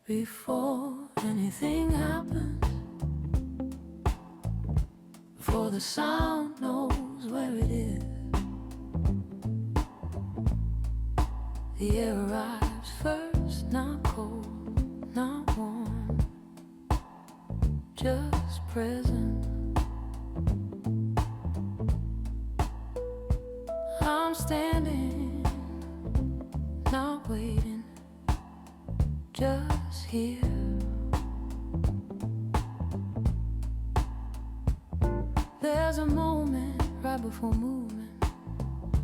Before anything happens, before the sound knows where it is, the air arrives first, not cold, not warm, just present. I'm standing, not waiting, just here. There's a moment right before movement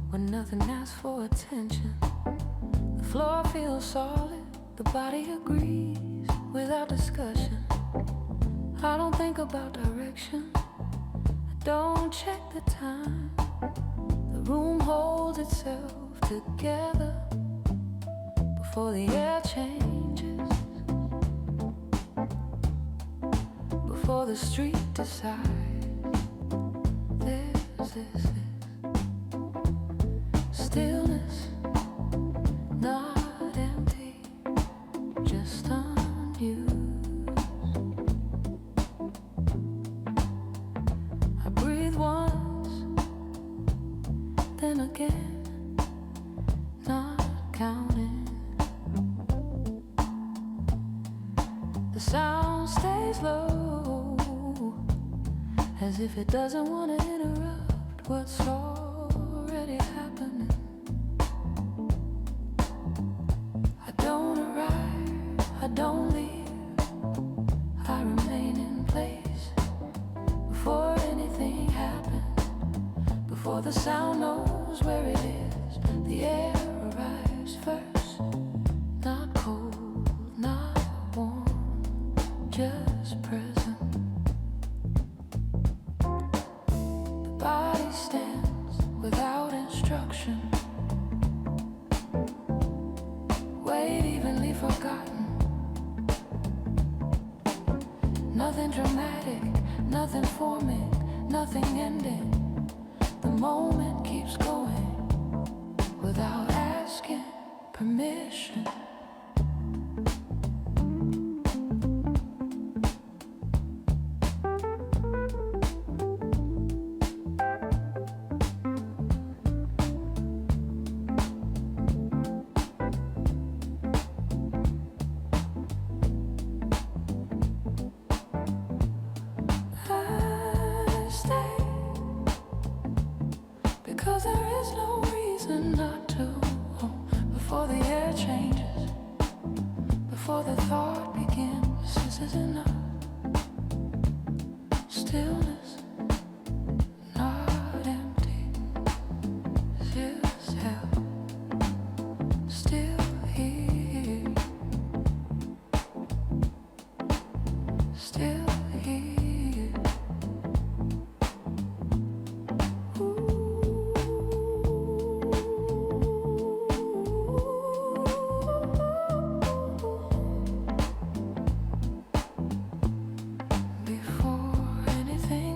when nothing asks for attention. The floor feels solid, the body agrees without discussion. I don't think about direction, I don't check the time. The room holds itself together before the air changes, before the street decides. There's this stillness, not empty, just unused. I breathe once, then again, not counting. The sound stays low, as if it doesn't want to interrupt what's already happening. I don't arrive, I don't leave, I remain in place before anything happens, before the sound knows where it is. The air arrives first, not cold, not warm, just present. Body stands without instruction, weight evenly forgotten. Nothing dramatic, nothing forming, nothing ending. The moment keeps going without asking permission. Before anything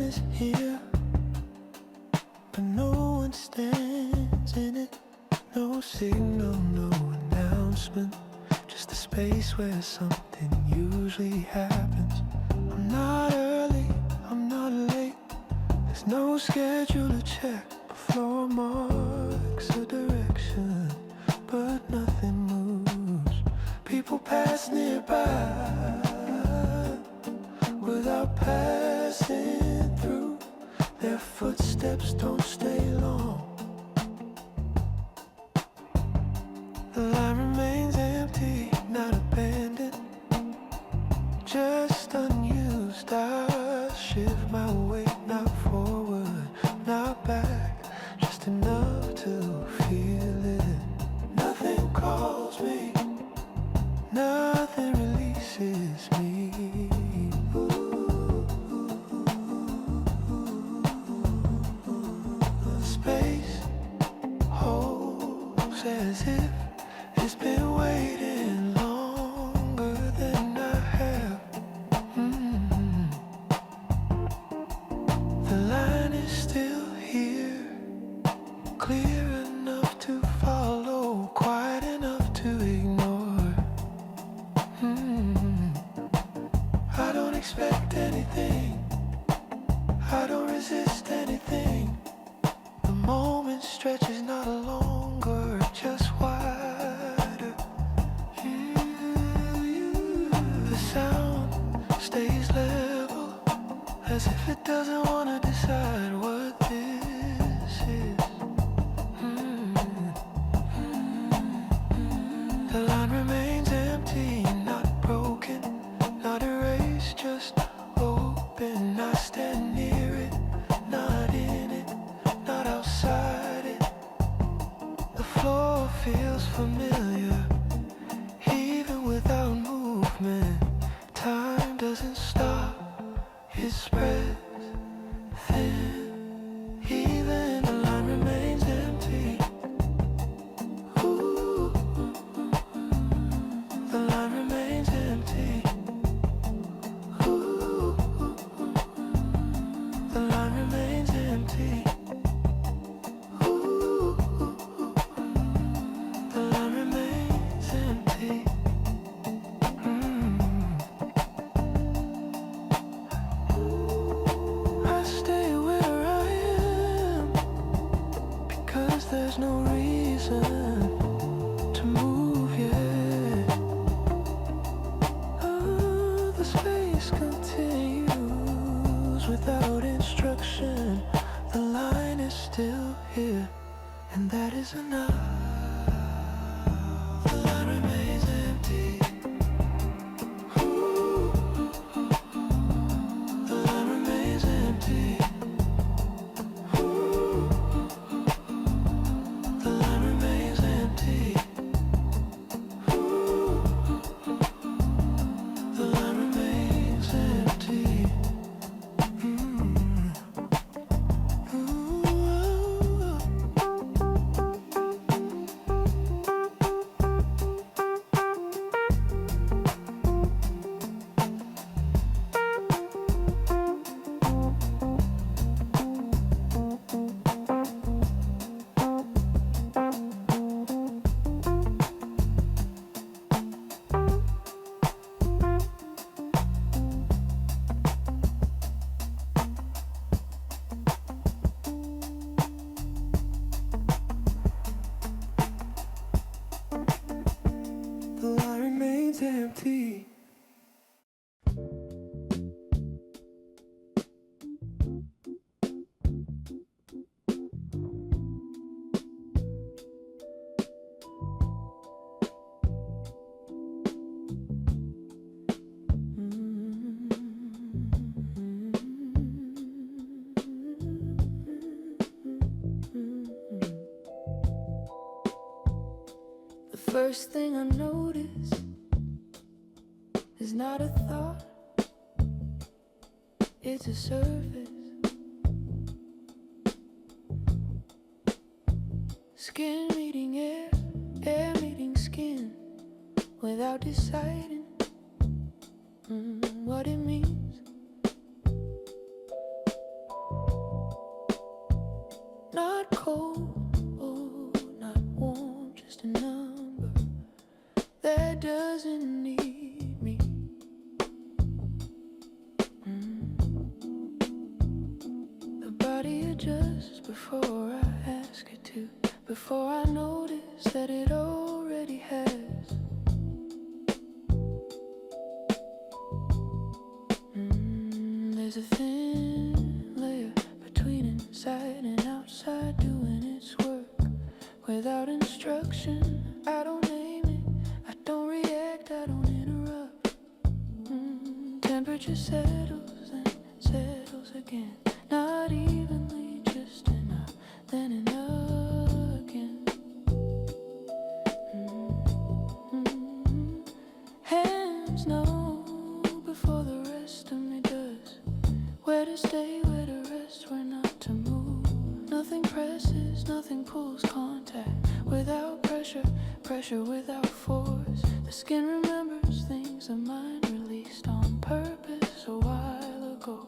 is here, but no one stands in it. No signal, no announcement, just a space where something usually happens. I'm not early, I'm not late. There's no schedule to check, but floor marks a direction, but nothing moves. People pass nearby without passing through. Their footsteps don't stay long. The line remains empty, not abandoned, just unused. I shift my weight, not forward, not back, just enough to feel it. Nothing calls me, nothing releases me. Space holds as if it's been waiting longer than I have. The line is still here, clear enough to follow, quiet enough to ignore. I don't expect anything, I don't resist anything. The moment stretches not longer, just wider. The sound stays level, as if it doesn't want to decide what this is. The line remains empty, not broken, not erased, just open. I stand near it, not in it, not outside it. The floor feels familiar, even without movement. Time doesn't stop, it spreads thin, even the line remains empty. Ooh, the line remains empty. Ooh, the line remains empty. Ooh, the line remains empty. I stay where I am because there's no reason to move yet. Oh, the space continues without instruction. The line is still here, and that is enough. The line remains empty. Ooh, the line remains empty. Ooh, the line remains empty. Ooh, the line remains empty. The line remains empty. The first thing I notice is not a thought, it's a surface. Skin meeting air, air meeting skin, without deciding what it means. before I notice that it already has. There's a thin layer between inside and outside doing its work without instruction. I don't name it, I don't react, I don't interrupt. Temperature settles and settles again, not evenly, just enough, then enough again. Hands know before the rest of me does where to stay, where to rest, where not to move. Nothing presses, nothing pulls contact without pressure, pressure without force. The skin remembers things the mind released on purpose a while ago.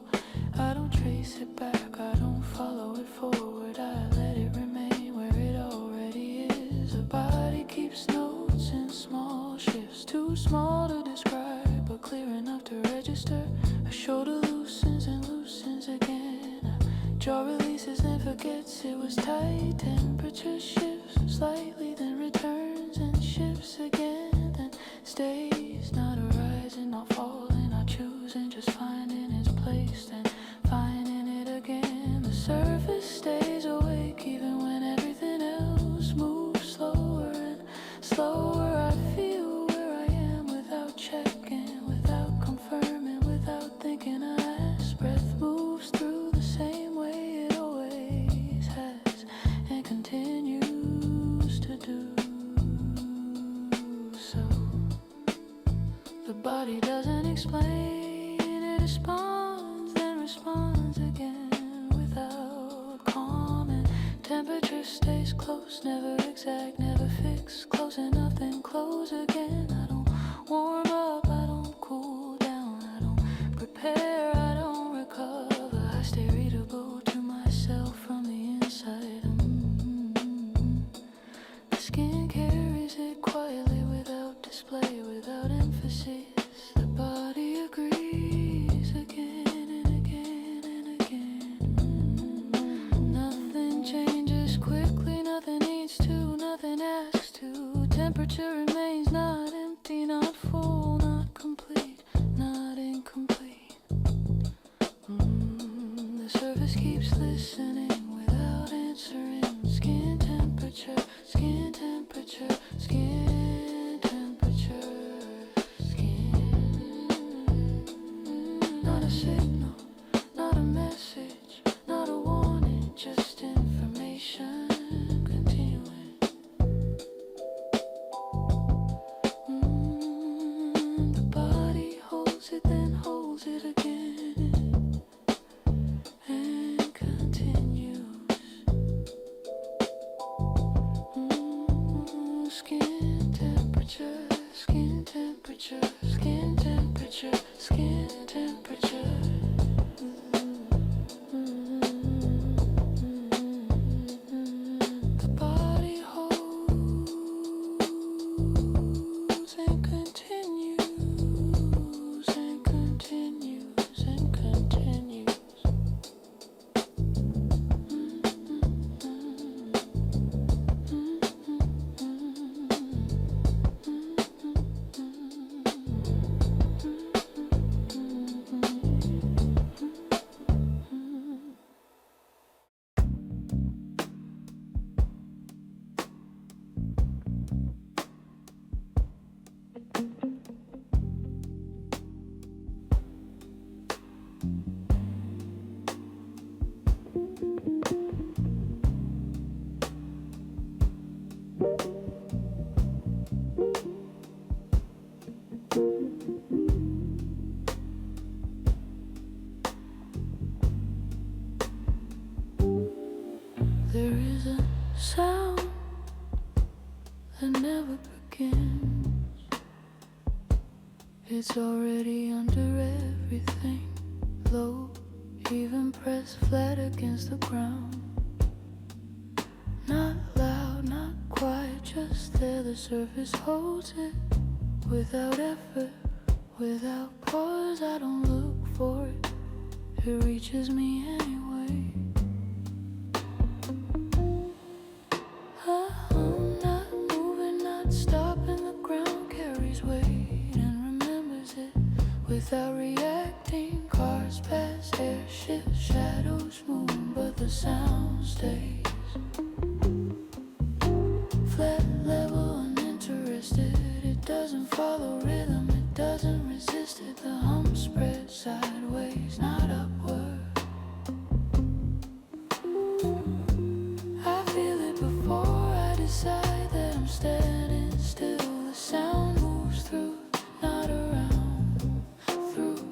I don't trace it back, I don't follow it forward, I let it remain where it already is. A body keeps notes in small shifts, too small to describe but clear enough to register. A shoulder loosens and loosens again, a jaw releases and forgets it was tight. Temperature shifts slightly, then returns and shifts again, then stays, not arising, not falling, not choosing, just finding its place, then finding it again. The surface stays awake even when everything else moves slower and slower. I feel where I am without checking, without confirming, without thinking. A last breath moves through the same way it always has and continues to do so. The body doesn't explain, it responds, then responds again without comment. Temperature stays close, never exact, never fixed, close enough, then close again. I don't warm up, I don't cool down, I don't prepare, I don't recover. I stay readable to myself from the inside. The skin carries it quietly without display, without emphasis. The body agrees again and again and again. Nothing changes quickly, nothing needs to, nothing asks to. Temperature remains not empty, not full, not complete, not incomplete. The surface keeps listening without answering. Skin temperature, skin temperature, skin temperature, skin. Not a signal, not a message, not a warning, just information continuing. The body holds it, then holds it again and continues. Skin temperature, skin temperature, skin temperature, skin temperature. The body holds and continues and continues and continues. There is a sound that never begins. It's already under everything, low, even pressed flat against the ground. Not loud, not quiet, just there. The surface holds it without effort, without pause. I don't look for it, it reaches me anyway. without reacting. Cars pass, airships, shadows move, but the sound stays. Flat, level, uninterested. It doesn't follow rhythm, it doesn't resist it. The hum spreads sideways, not upward. I feel it before I decide that I'm standing still. The sound moves through, not around.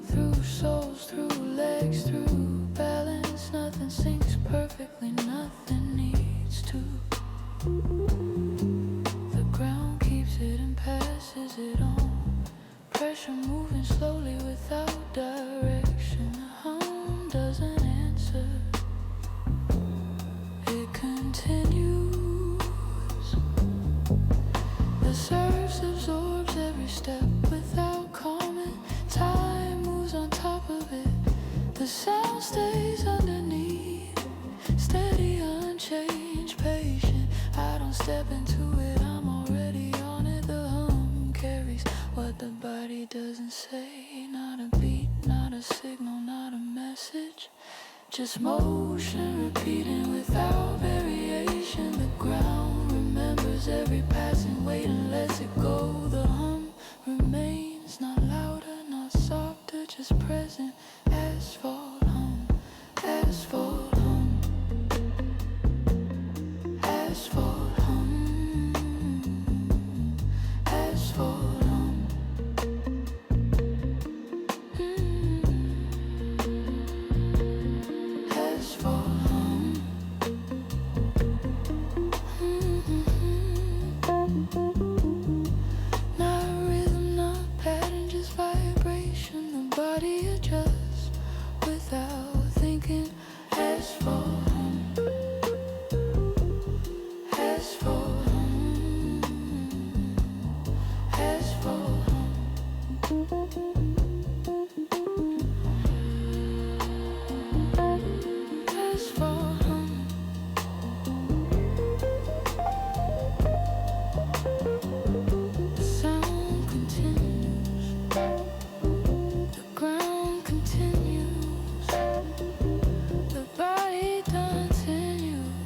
Through souls, through legs, through balance. Nothing sinks perfectly, nothing needs to. The ground keeps it and passes it on. Pressure moving slowly without direction. The hum doesn't answer. It continues. The surface absorbs every step without comment. Time moves on top of it. The sound stays underneath. Steady, unchanged, patient. I don't step into it, I'm already on it. The hum carries what the body doesn't say. Not a beat, not a signal, not a message. Just motion repeating without variation. The ground remembers every passing weight and lets it go. The hum remains, not louder, not softer, just present. Asphalt hum, asphalt hum, asphalt hum, asphalt hum. Asphalt hum. Not rhythm, not pattern, just vibration. The body adjusts without thinking. Asphalt hum. Asphalt hum. Asphalt hum. Asphalt hum. The sound continues. The ground continues. The body continues.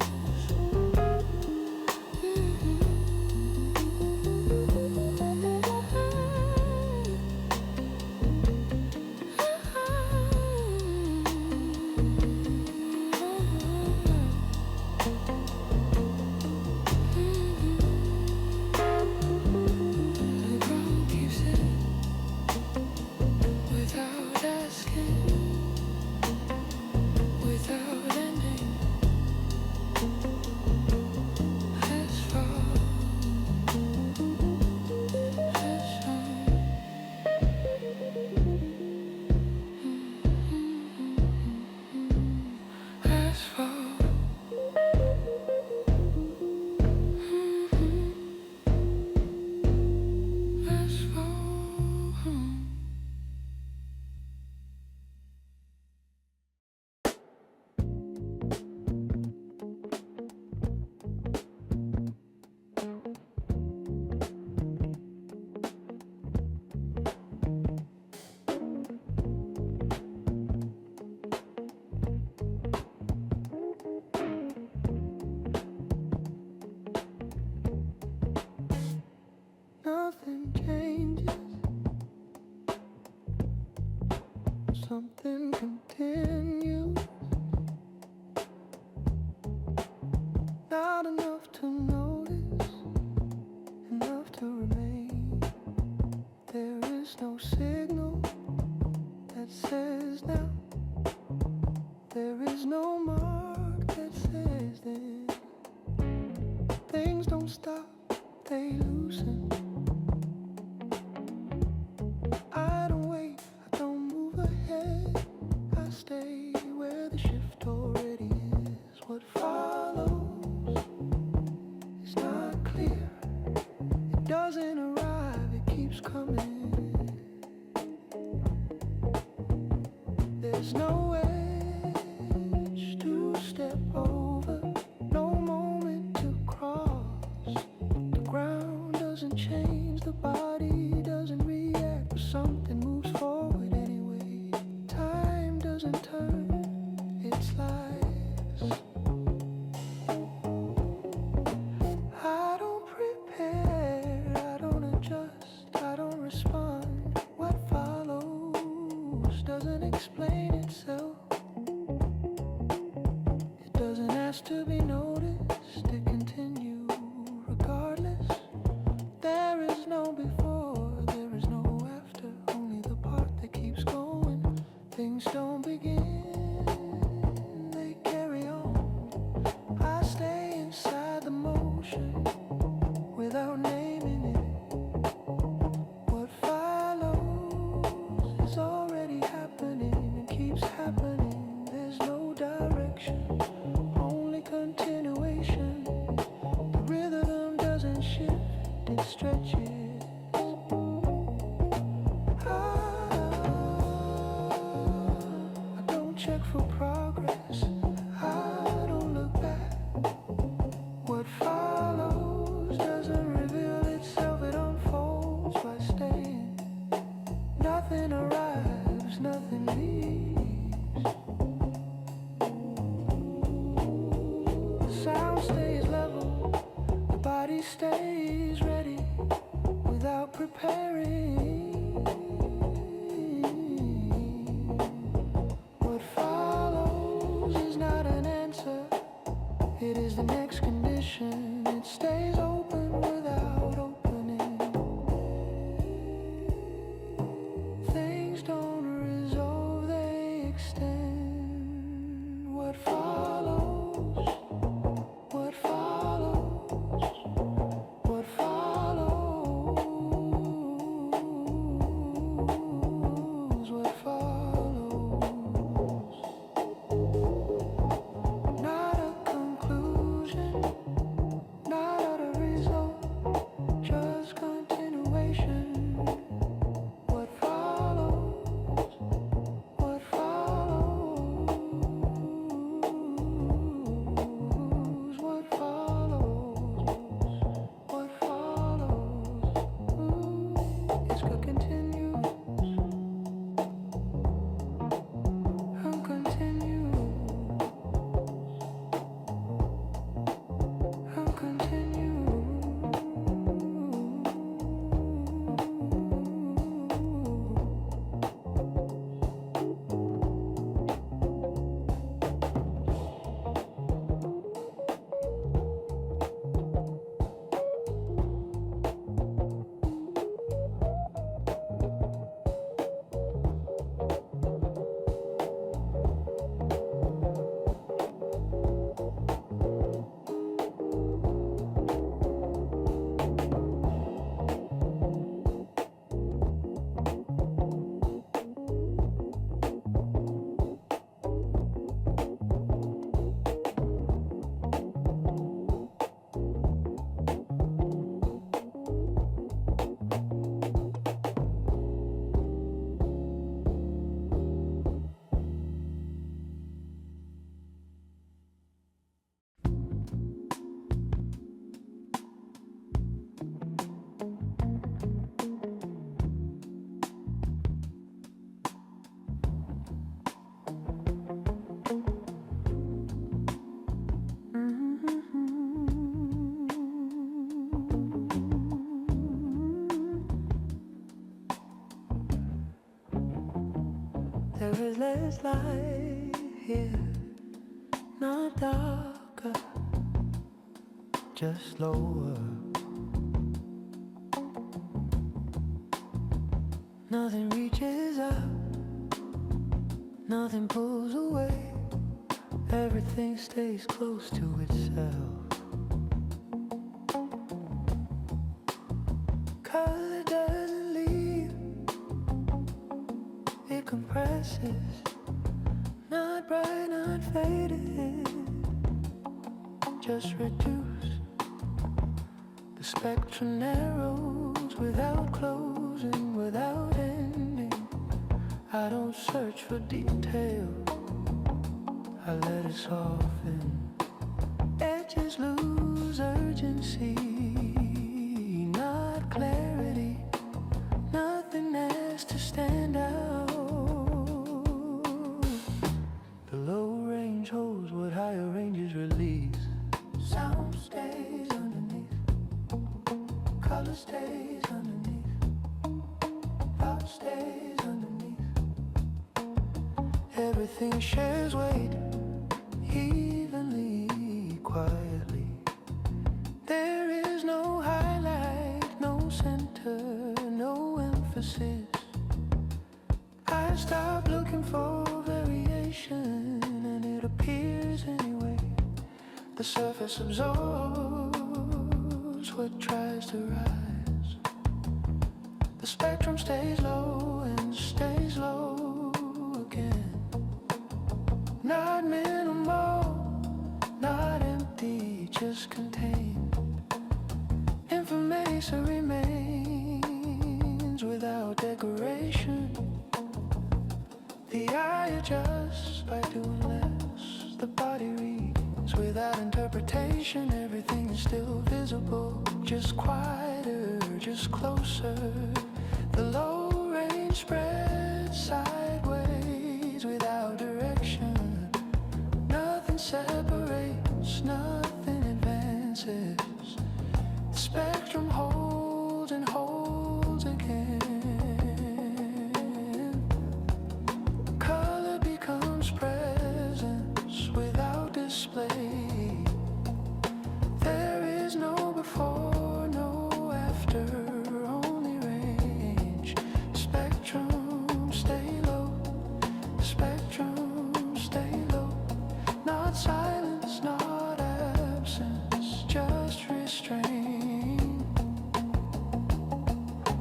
The ground keeps it without asking, without ending. Asphalt, asphalt, asphalt, hum. Nothing changes. Something continues. Not enough to notice, enough to remain. There is no signal that says now. There is no mark that says then. Things don't stop, they loosen. I don't wait, I don't move ahead. I stay where the shift already is. What follows is not clear. It doesn't arrive, it keeps coming. There's no edge to step over, no moment to cross. The ground doesn't change, the body doesn't react, but something moves forward. explain itself. It doesn't ask to be noticed, it continues regardless. There is no before, there is no after, only the part that keeps going. Things don't begin, they carry on. I stay inside the motion without naming it. What follows is already happening and keeps happening. There's no direction, only continuation. The rhythm doesn't shift, it stretches. I don't check for progress, I don't look back. What follows doesn't reveal itself, it unfolds by staying. Nothing arrives, nothing leaves. The sound stays level, the body stays ready without preparing. What follows is not an answer, it is the next condition. It stays open without opening. Things don't resolve, they extend. What follows? What follows? What follows? What follows? Not a conclusion, not a result, just continuation. What follows? What follows? What follows? What follows? It's good continues and continues and continues. There is less light here, not darker, just slower. Nothing reaches out, nothing pulls away. Everything stays close to itself. 'Cause it doesn't leave, it compresses. Not bright, not faded, just reduce. The spectrum narrows without closing, without ending. I don't search for detail, I let it soften. Edges lose urgency, not clarity. Nothing has to stand out. The low range holds what higher ranges release. Sound stays underneath, color stays underneath, thought stays underneath. Everything shares weight evenly, quietly. There is no highlight, no center, no emphasis. I stop looking for variation and it appears anyway. The surface absorbs what tries to rise. The spectrum stays low and stays low again. Not minimal, not empty, just contained. Information remains without decoration. The eye adjusts by doing less. The body reads without interpretation. Everything is still visible, just quieter, just closer. The low range spreads sideways without direction. Nothing separates, nothing advances. The spectrum holds and holds again. Color becomes presence without display. There is no before, no after, only range. Spectrum stay low, the spectrum stay low. Not silence, not absence, just restrained.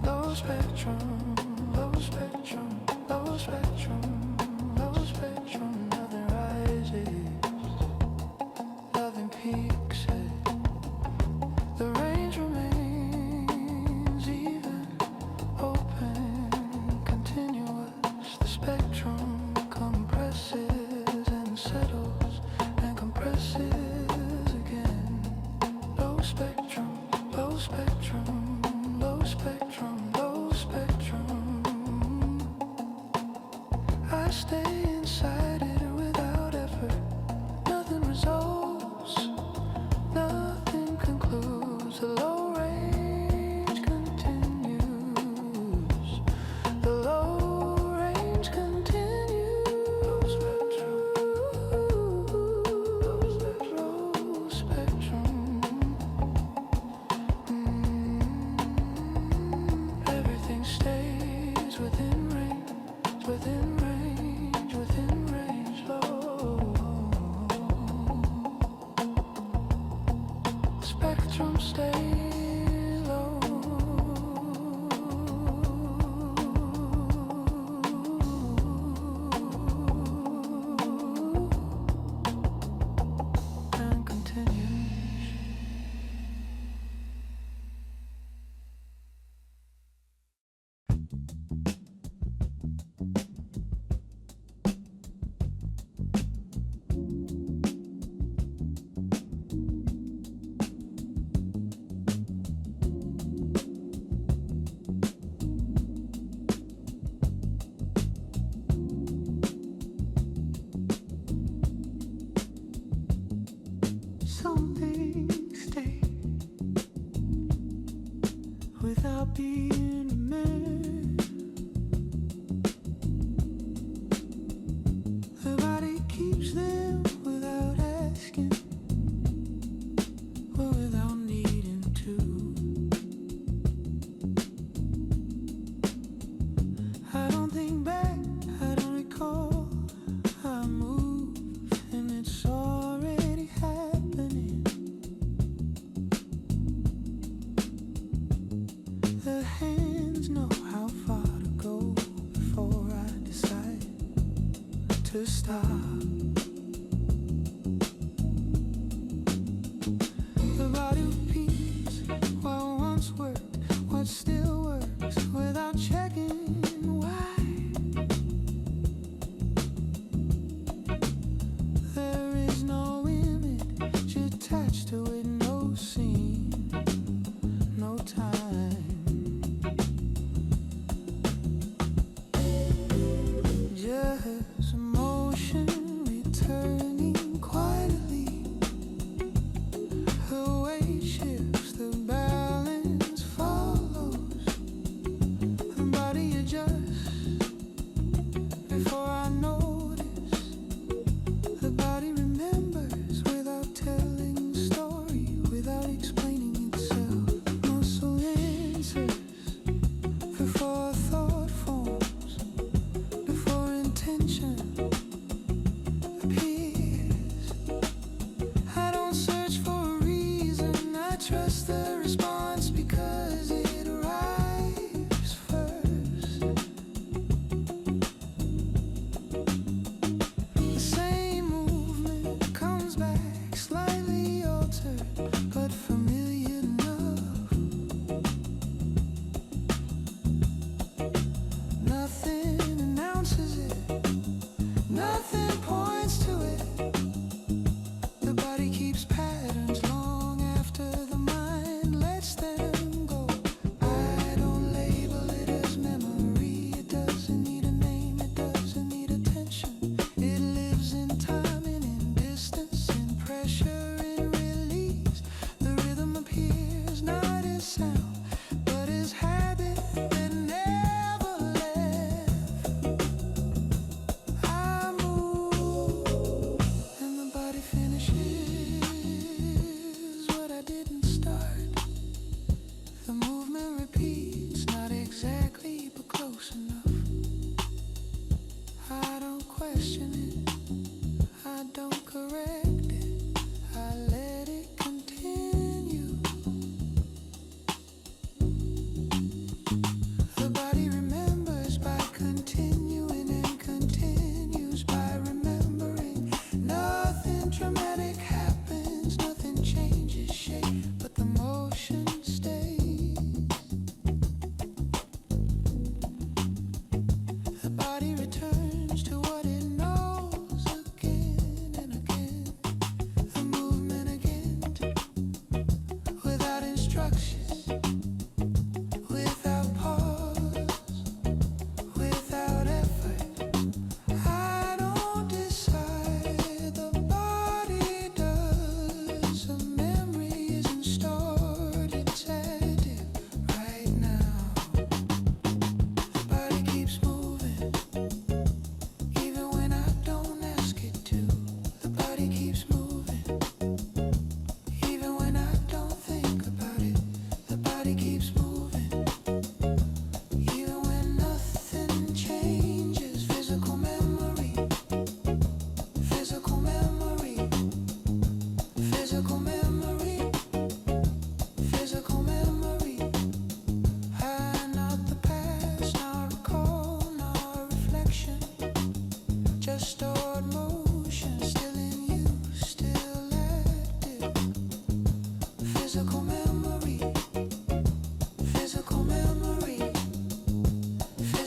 Low spectrum, low spectrum, low spectrum, low spectrum. Nothing rises, nothing peaks it. The range remains even, open, continuous. The spectrum compresses and settles and compresses again. Low spectrum, low spectrum, low spectrum, low spectrum. I stay inside it without effort. Nothing resolves, nothing concludes. The low range continues. The low range continues. Low spectrum, low spectrum. Everything stays within range, within range, within range. Low spectrum stay low. And continues. Some things stay without being a man. The body keeps them without asking or without needing to. I don't think back, I don't recall. I move and it's already happening. The hands know how far to go before I decide to stop. The body repeats what once worked, what still works, without checking why. There is no image attached to it, no scene, no time. Just emotion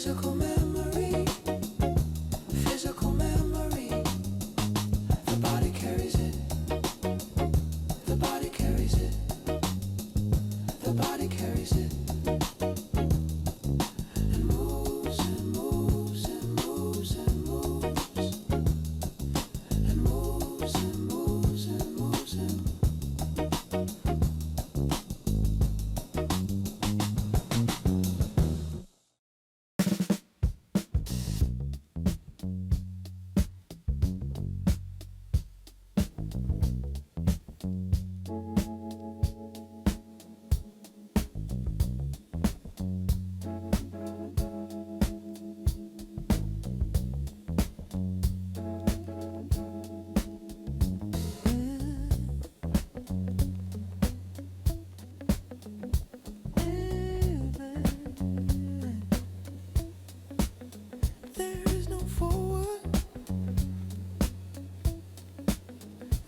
Physical memory, physical memory. The body carries it, the body carries it, the body carries it. And moves and moves and moves and moves. And moves and moves and moves and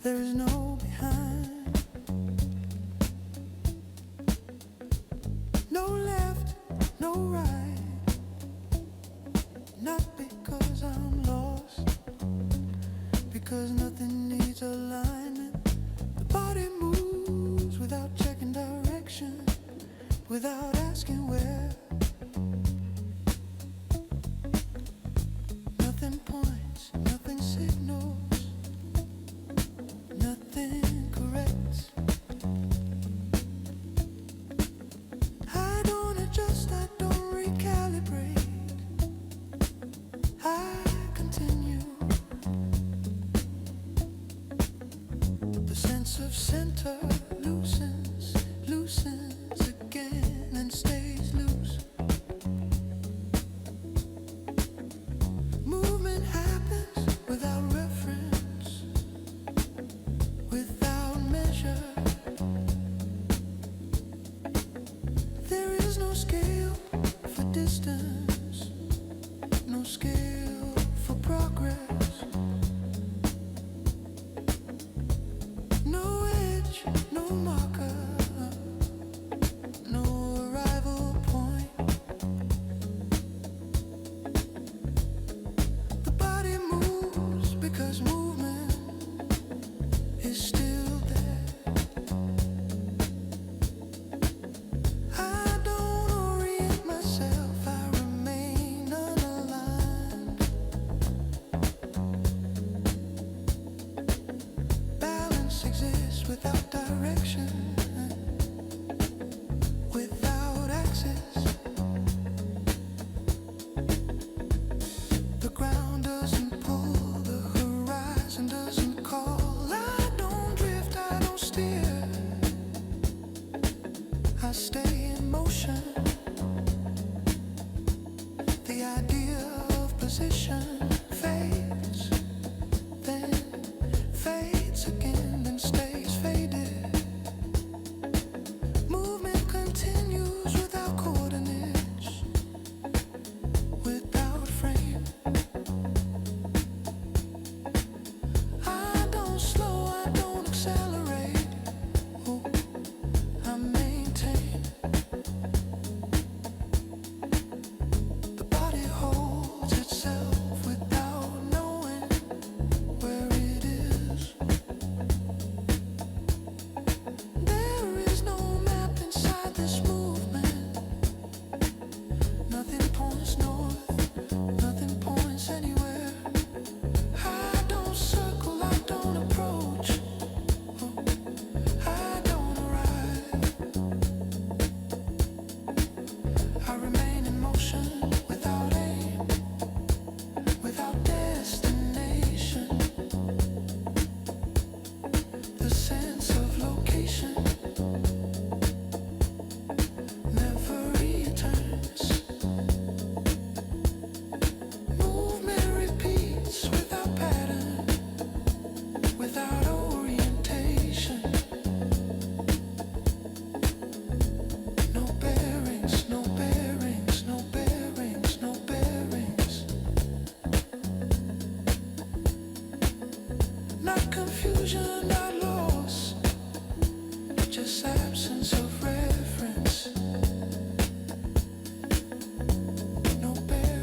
there is no behind, no left, no right. Not because I'm lost, because nothing needs alignment. The body moves without checking direction, without asking where. Nothing points, nothing signals. Nothing corrects. I don't adjust, I don't recalibrate. I continue. The sense of center loosens, loosens again and stays loose. Movement happens without reference, without measure. There is no scale for distance, no scale for progress, no edge, no marker, no arrival point. The body moves because movement is still there. I don't orient myself, I remain unaligned. Balance exists without direction, without access. The ground doesn't pull, the horizon doesn't call. I don't drift, I don't steer. I stay in motion. The idea of position fades, then fades again, then stays faded. Movement continues without coordinates, without frame. I don't slow, I don't accelerate. Oh, I maintain. The body holds itself without knowing where it is. There is no map inside this movement. Nothing points north, nothing points anywhere. I don't circle, I don't approach. Oh, I don't arrive. I remain in motion without aim, without destination. The sense of location never returns. Movement repeats without pattern, without orientation. No bearings, no bearings, no bearings, no bearings. Not confusion, not loss, just absence of reference. No bearings.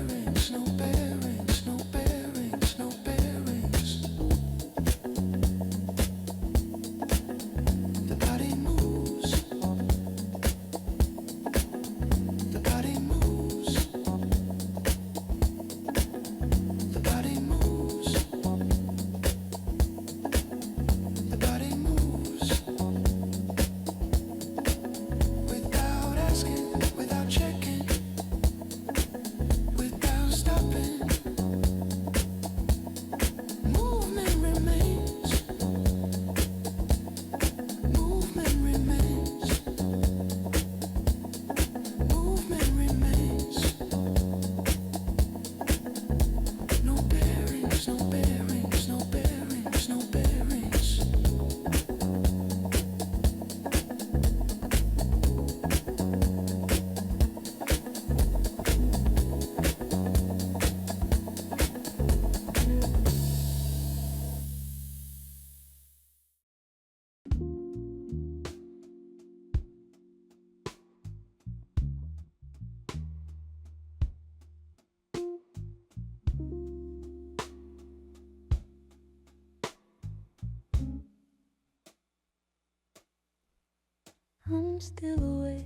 still awake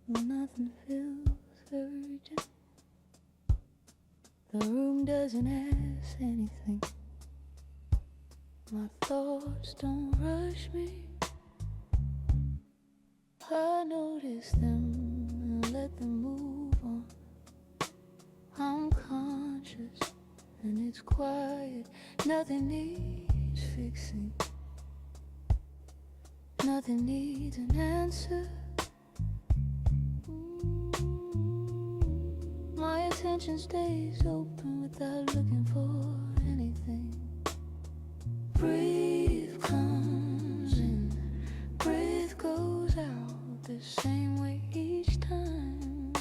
when nothing feels urgent. The room doesn't ask anything. My thoughts don't rush me. I notice them and let them move on. I'm conscious and it's quiet. Nothing needs fixing. Nothing needs an answer. My attention stays open without looking for anything. Breathe comes in, breath goes out the same way each time.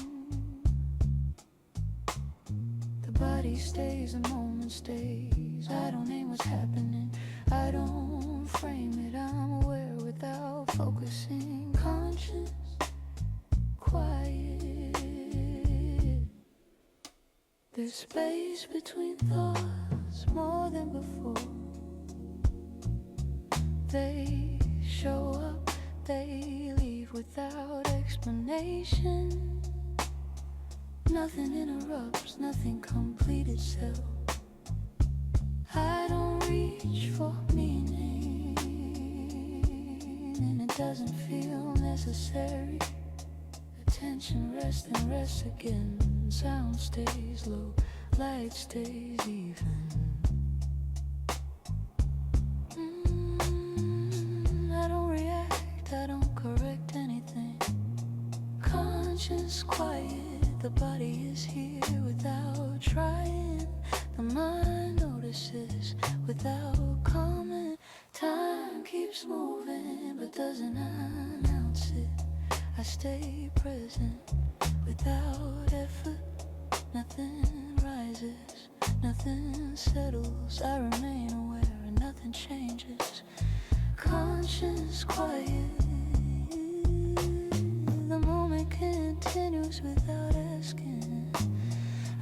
The body stays, the moment stays. I don't name what's happening, I don't frame it. I'm aware without focusing. Conscious, quiet. There's space between thoughts more than before. They show up, they leave without explanation. Nothing interrupts, nothing completes itself. I don't reach for meaning, and it doesn't feel necessary. Attention rests and rests again. Sound stays low, light stays even. I don't react, I don't correct anything. Conscious, quiet, the body is here without trying. The mind notices without comment. Time keeps moving but doesn't announce it. I stay present without effort. Nothing rises, nothing settles. I remain aware and nothing changes. Conscious, quiet. The moment continues without asking.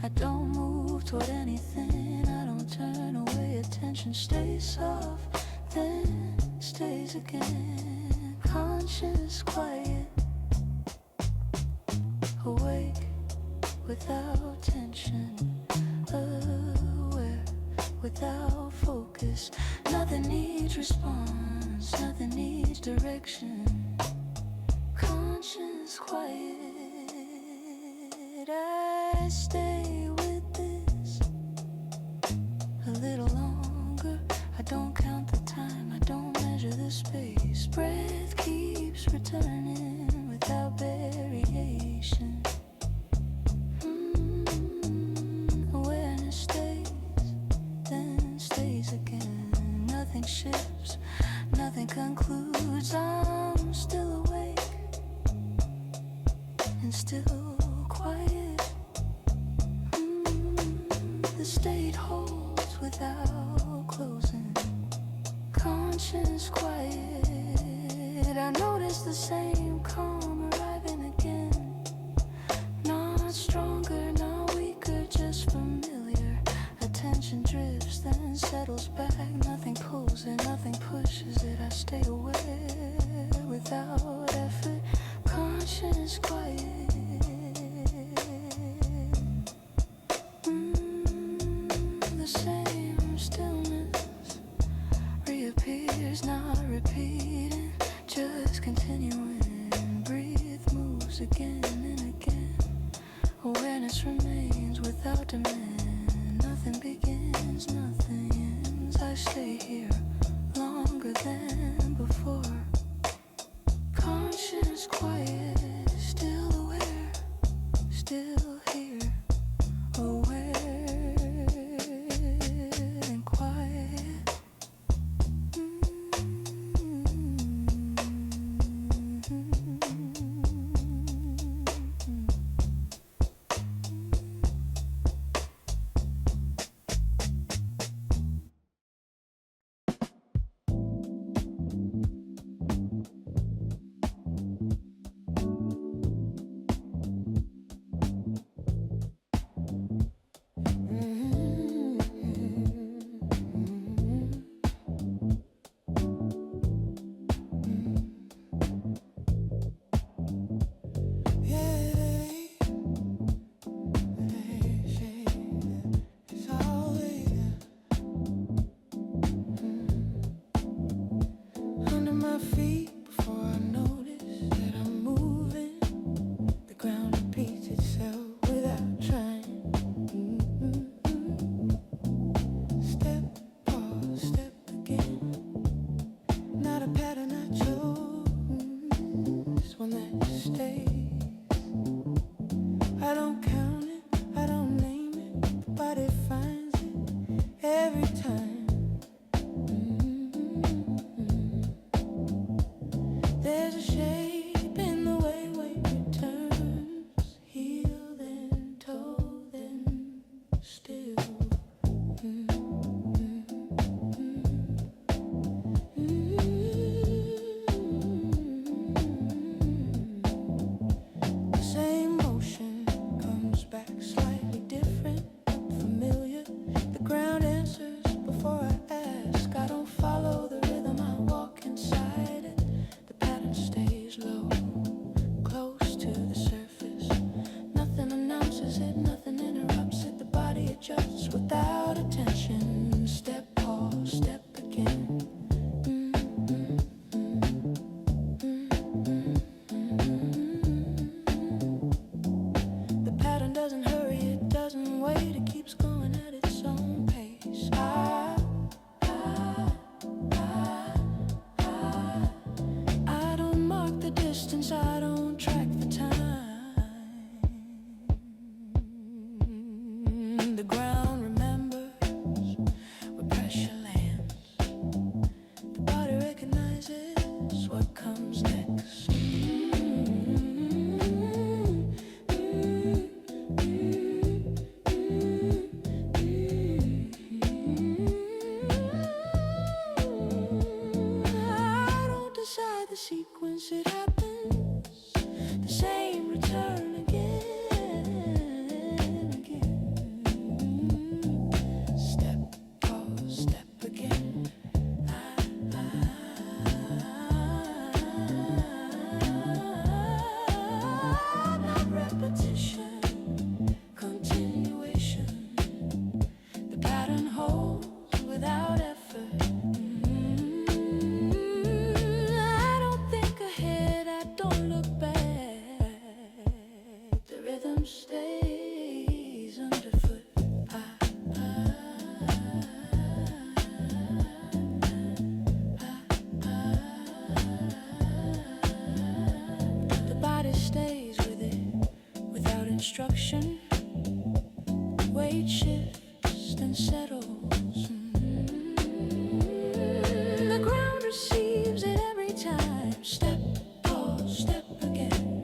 I don't move toward anything, I don't turn away. Attention stays soft, then stays again. Conscious, quiet. Awake without tension, aware without focus. Nothing needs response, nothing needs direction. Conscious, quiet. I stay with this a little longer. I don't count the time, I don't measure the space. Breath keeps returning without variation. Awareness stays, then stays again. Nothing shifts, nothing concludes. I'm still awake and still quiet. The state holds without closing. Conscious, quiet. I notice the same calm arriving again. Not stronger, not weaker, just familiar. Attention drifts, then settles back. Nothing pulls it, nothing pushes it. I stay aware without effort. Conscious, quiet. The same stillness reappears, not repeating, just continuing. Breathe moves again and again. Awareness remains without demand. Nothing begins, nothing ends. I stay here longer than before. Conscious, quiet, still aware, still here. Aware and quiet. I don't count it, I don't name it, the body finds it every time. There's a shape in the way weight returns, heel then toe then still. The same motion comes back slightly different, familiar. The ground answers before I ask. I don't follow the rhythm, I walk inside it. The pattern stays low, close to the surface. Nothing announces it, nothing interrupts it. The body adjusts without attention. Step, pause, step again. The pattern doesn't hurry, it doesn't wait, it keeps going at its own pace. I don't mark the distance, I don't track the time. The ground remembers where pressure lands. The body recognizes what comes next. I don't decide the sequence, it happens. The same return again and again. Step, pause, step again. Not repetition, continuation. The pattern holds without effort. I don't think ahead, I don't look back. The rhythm stays underfoot. The body stays with it without instruction. Weight shifts and settles. The ground receives it every time. Step, pause, step again.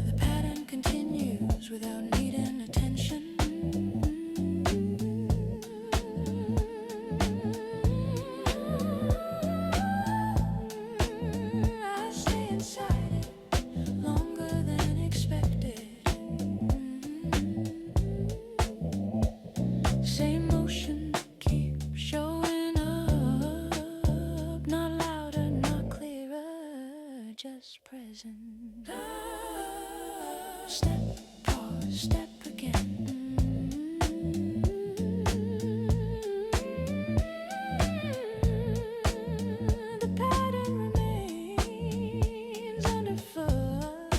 The pattern continues without needing attention. I stay inside it longer than expected. Same motion keeps showing up, not louder, not clearer, just present. Step, pause, step again. The pattern remains underfoot.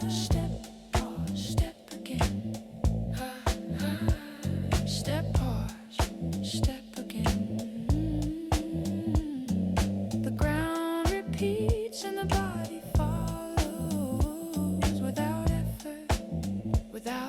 Step, pause, step again. Step, pause, step again. The ground repeats and the body follows without effort, without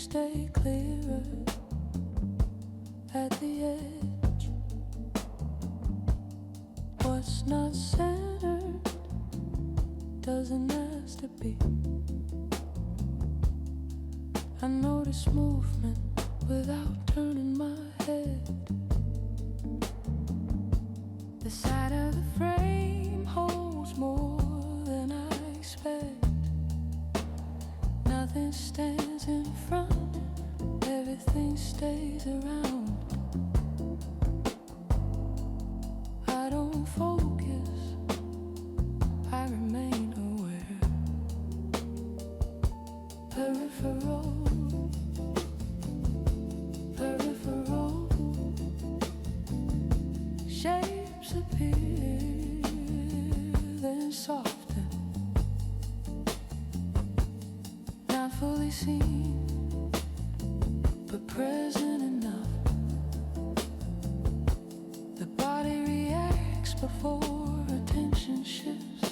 stay clearer at the edge. What's not centered doesn't ask to be. I notice movement without turning my head. The side of the frame holds more than I expect. Nothing stands in front, everything stays around. I don't focus, I remain aware. Peripheral, peripheral. Shapes appear, then soften. Not fully seen, but present enough. The body reacts before attention shifts.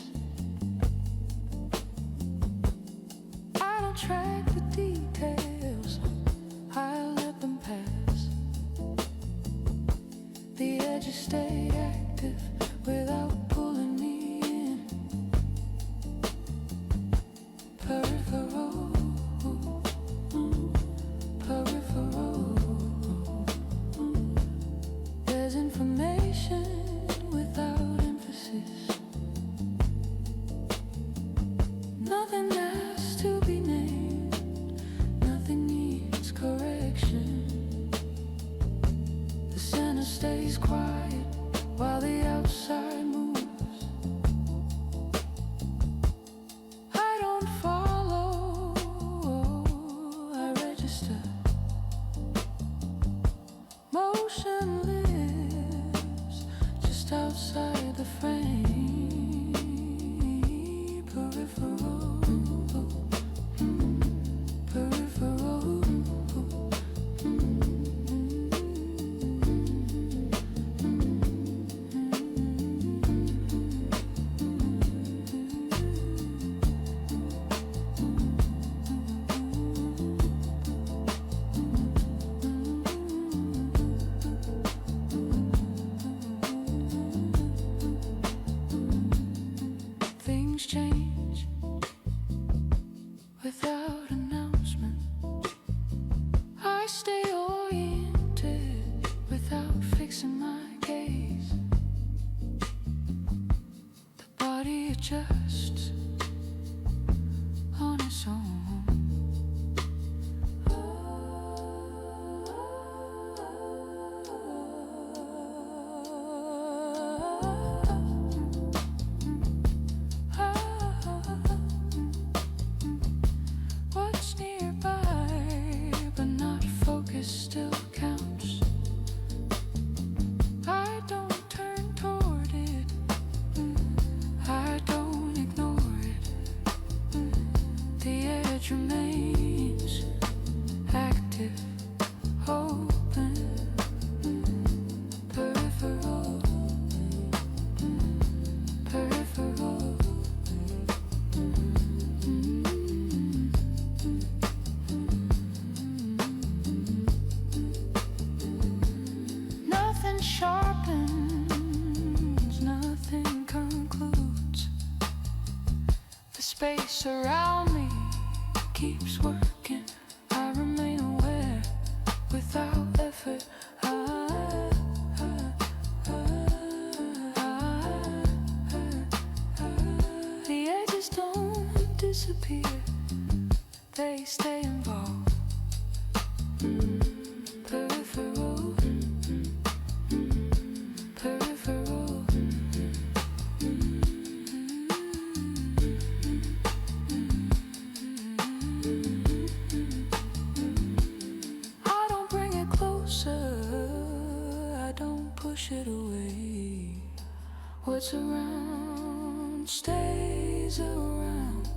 I don't track the details, I let them pass. The edges stay active without pulling me in. Peripheral, peripheral. There's information without emphasis. Nothing has to be named, nothing needs correction. The center stays quiet while the outside moves. I don't follow, I register. Motion lives just outside the frame. Peripheral, peripheral. Things change without announcement. I stay oriented without fixing my gaze. The body adjusts on its own. What's nearby but not focused still counts. I don't turn toward it, I don't ignore it. The edge remains active, open. Peripheral, peripheral. Nothing sharpens, nothing concludes. The space around me keeps working. I remain aware without effort. The edges don't disappear, they stay involved. Peripheral, peripheral. I don't bring it closer, I don't push it away. What's around stays around.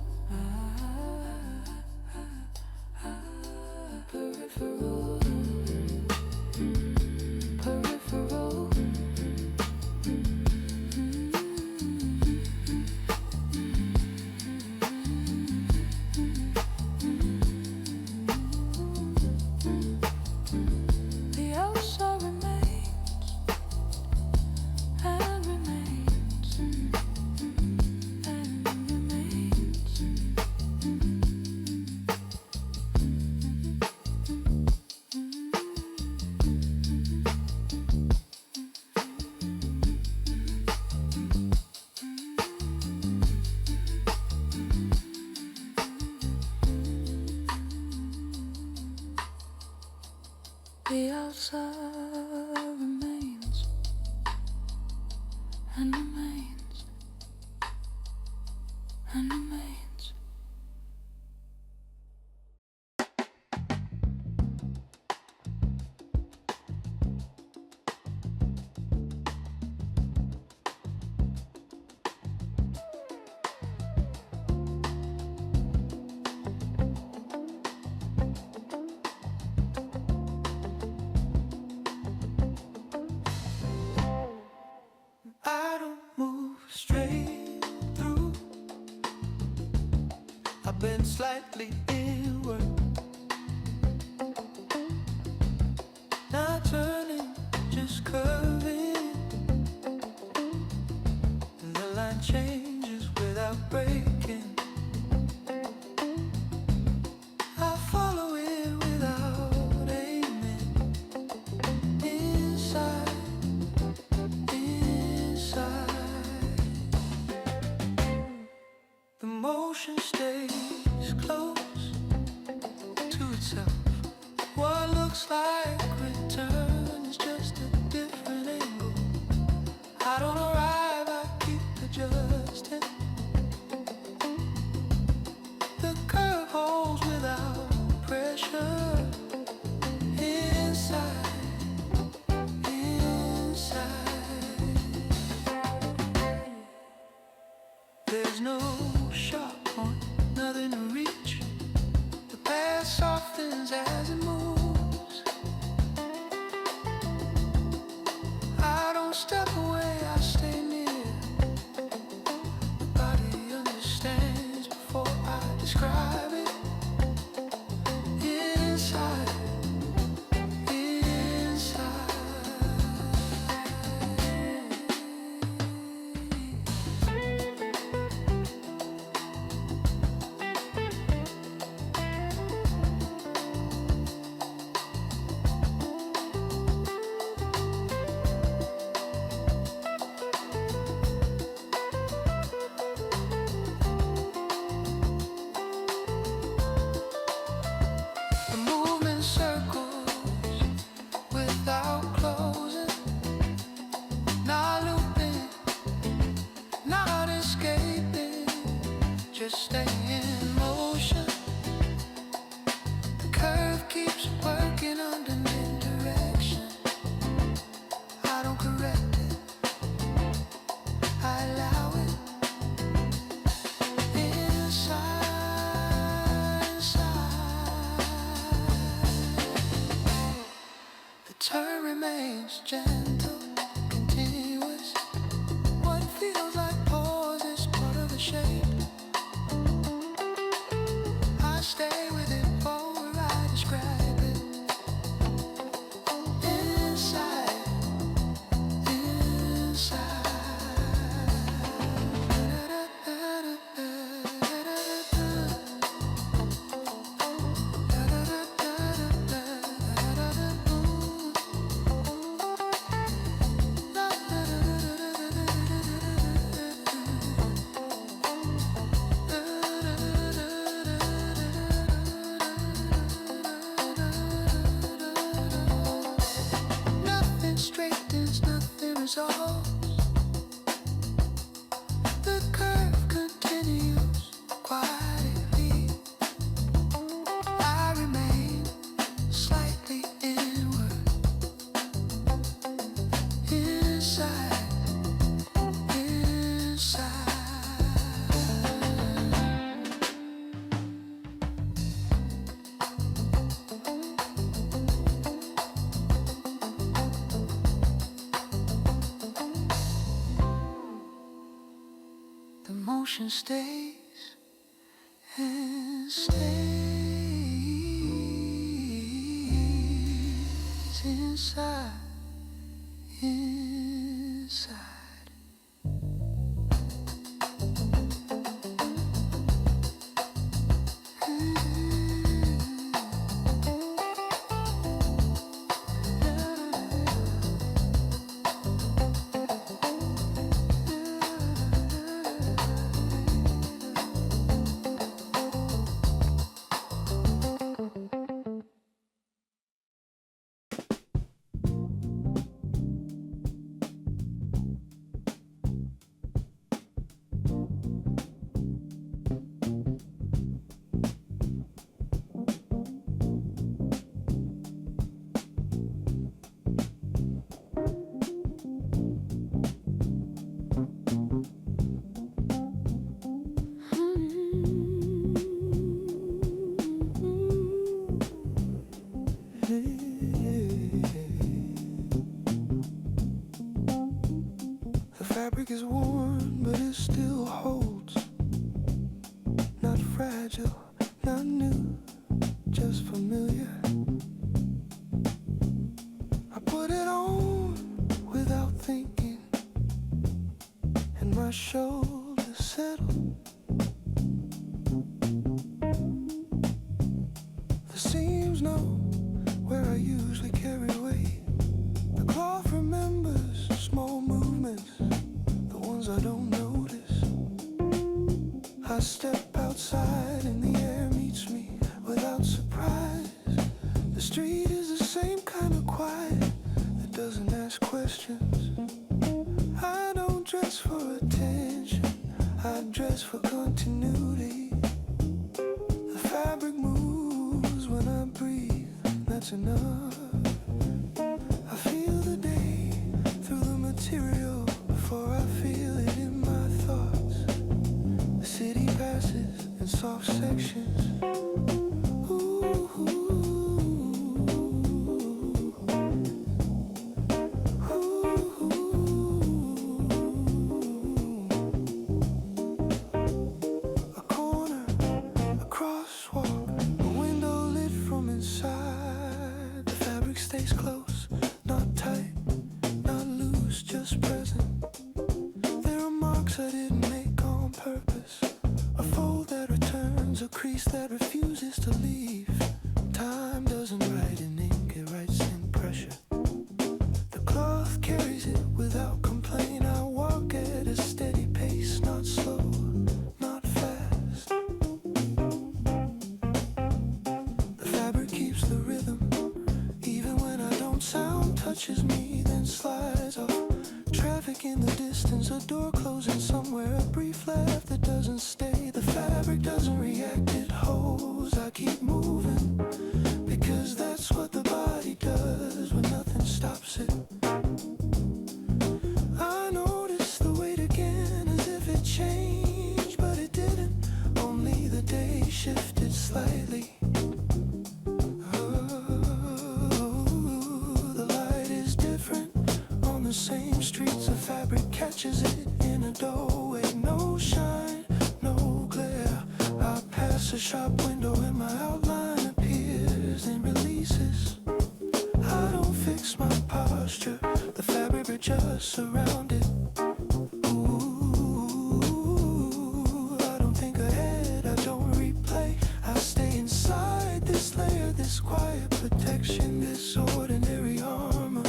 Peripheral, peripheral. The outside remains and remains and remains. I don't move straight through. I've been slightly inward, not turning, just curving. And the line changes without breaking. I follow it without aiming. Inside. The motion stays close to itself. What looks like return is just a different angle. I don't arrive, I keep adjusting. The curve holds without pressure. Inside. There's no sharp point, nothing to reach. The past softens as it moves. I don't step away, I stay near. The body understands before I describe it. Inside. Just stay in motion. The curve keeps working under mid-direction. I don't correct it, I allow it. Inside. The turn remains gentle, continuous. What feels like pause is part of the shape. Stay with it before I describe it. Inside. Nothing straightens, nothing resolves. The curve continues quietly. I remain slightly inward. Inside. The motion stays and stays inside. fabric is worn, but it still holds. Not fragile, not new, just familiar. I put it on without thinking, and my shoulders settle. The seams know where I usually carry weight. The cloth remembers small movements, the ones I don't notice. I step outside and the air meets me without surprise. The street is the same kind of quiet that doesn't ask questions. I don't dress for attention, I dress for continuity. The fabric moves when I breathe, that's enough. I feel the day through the material before I feel it in my thoughts. The city passes in soft sections. Ooh, ooh, ooh. A corner, a crosswalk, a window lit from inside. The fabric stays close, not tight, not loose, just present. There are marks I didn't make on purpose. A fold that returns, a crease that refuses to leave. Time doesn't write in ink, it writes in pressure. The cloth carries it without complaint. I walk at a steady pace, not slow, not fast. The fabric keeps the rhythm, even when I don't. Sound touches me, then slides off. Traffic in the distance, a door closing somewhere, a brief laugh that doesn't stay. The fabric doesn't react, it holds. I keep moving, because that's what the body does when nothing stops it. I noticed the weight again, as if it changed, but it didn't. Only the day shifted slightly. The light is different on the same streets. The fabric catches it in a doorway. No shine, no glare. I pass a shop window and my outline appears and releases. I don't fix my posture, the fabric adjusts around it. Ooh, I don't think ahead, I don't replay. I stay inside this layer, this quiet protection, this ordinary armor.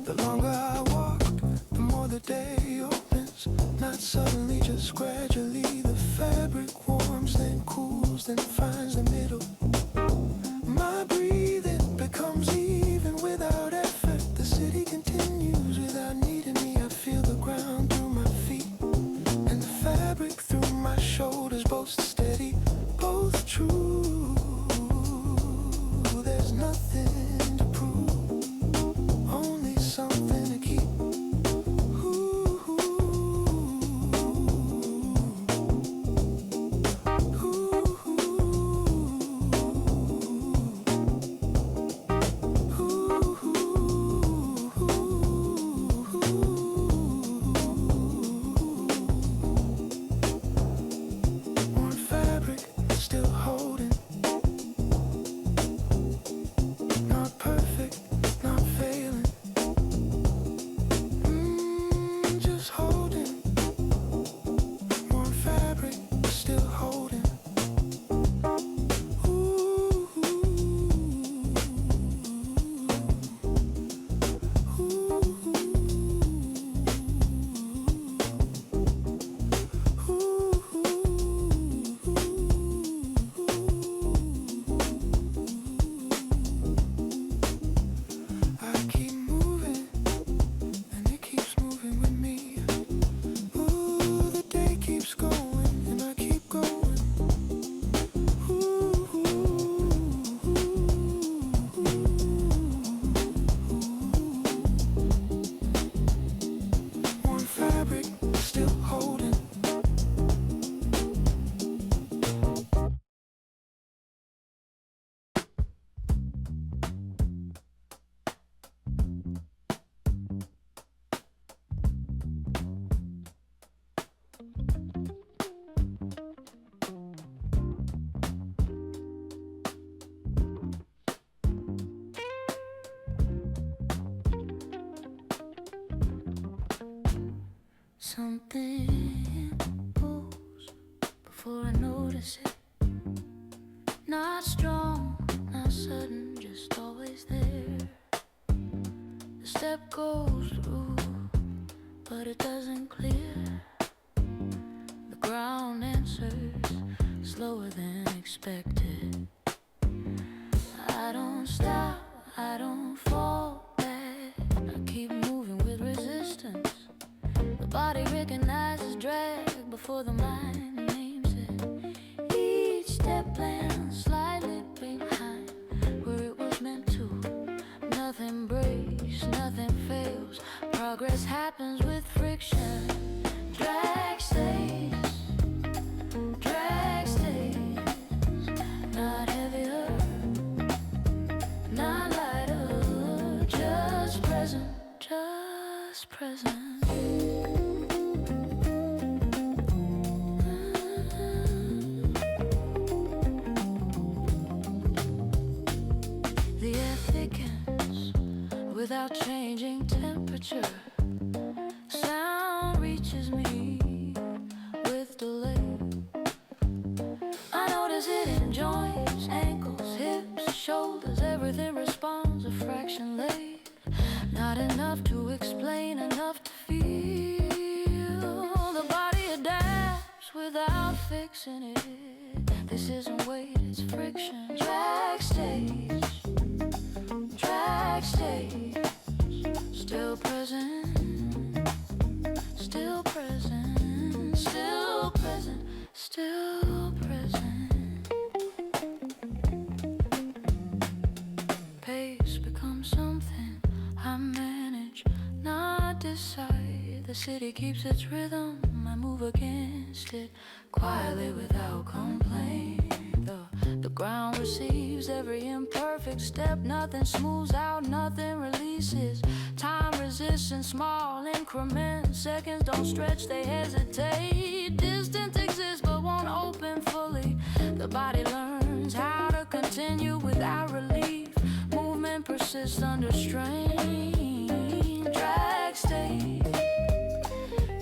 The longer I walk, the more the day opens. Not suddenly, just gradually. The fabric warms, then cools, then finds the middle. My breathing becomes even without effort. The city continues without needing me. I feel the ground through my feet and the fabric through my shoulders. Both steady, both true. There's nothing to prove, only something to keep. Warm fabric still holding. Something pulls before I notice it. Not strong, not sudden, just always there. The step goes through, but it doesn't clear. The ground answers slower than expected. I don't stop, I don't fall back. I keep moving with resistance. The body recognizes drag before the mind names it. Each step lands slightly behind where it was meant to. Nothing breaks, nothing fails. Progress happens with friction. Drag stays, drag stays. Not heavier, not lighter, just present, just present. The air thickens without changing temperature. Sound reaches me with delay. I notice it in joints, ankles, hips, shoulders. Everything responds a fraction late. Not enough to explain, enough to feel. The body adapts without fixing it. This isn't weight, it's friction. Drag stage, drag stage. Still present, still present, still present, still present. Pace becomes something I manage, not decide. The city keeps its rhythm, I move against it quietly without complaint. The ground receives every imperfect step. Nothing smooths out, nothing releases. Time resists in small increments. Seconds don't stretch, they hesitate. Distance exists but won't open fully. The body learns how to continue without relief. Movement persists under strain. Drag state,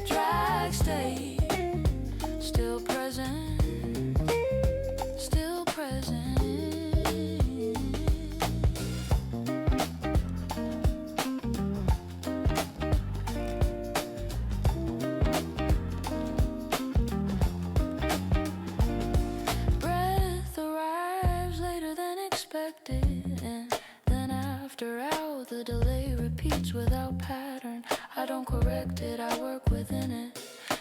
drag state. Still present, still present. Breath arrives later than expected, and then after out the delay repeats without pattern. I don't correct it, I work within it.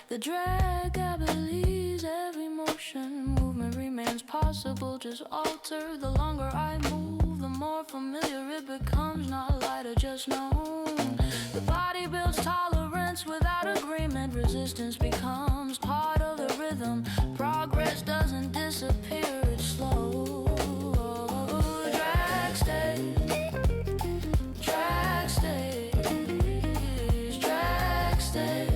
The drag I believes every motion. Movement remains possible, just alter. The longer I move, the more familiar it becomes. Not lighter, just known. The body builds tolerance without agreement. Resistance becomes part of the rhythm. Progress doesn't disappear, it's slow. Drag stage, drag stage, drag stage.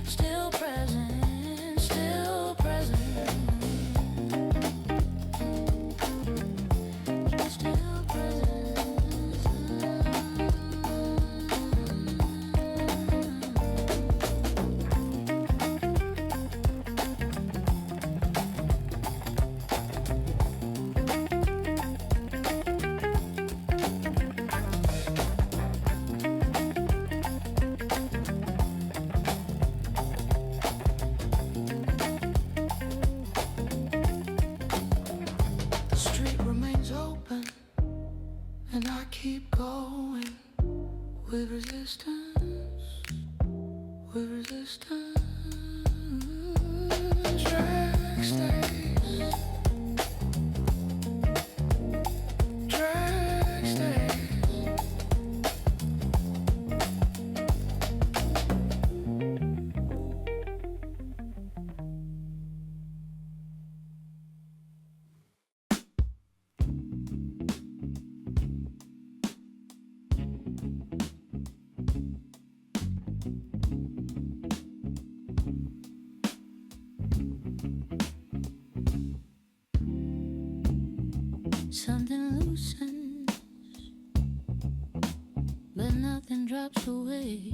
Still present, still present. Still present. The street remains open, and I keep going with resistance, with resistance. Drag stays, drag stays. Something loosens, but nothing drops away.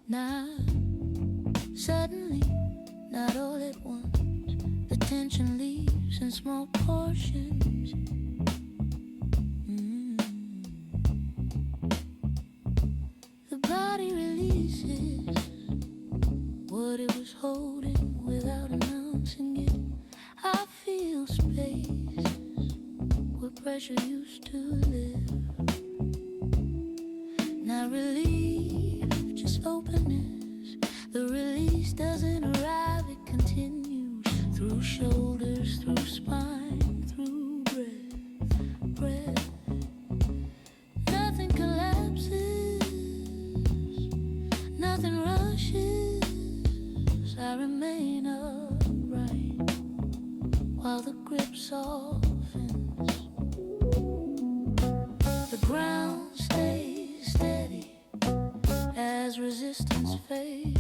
Now, suddenly, not all at once, the tension leaves in small portions. The body releases what it was holding without announcing it. I feel spaces where pressure used to live. Not relief, just openness. The release doesn't arrive, it continues through shoulders, through spine, through breath. Nothing collapses, nothing rushes. I remain upright while the grip softens. The ground stays steady as resistance fades.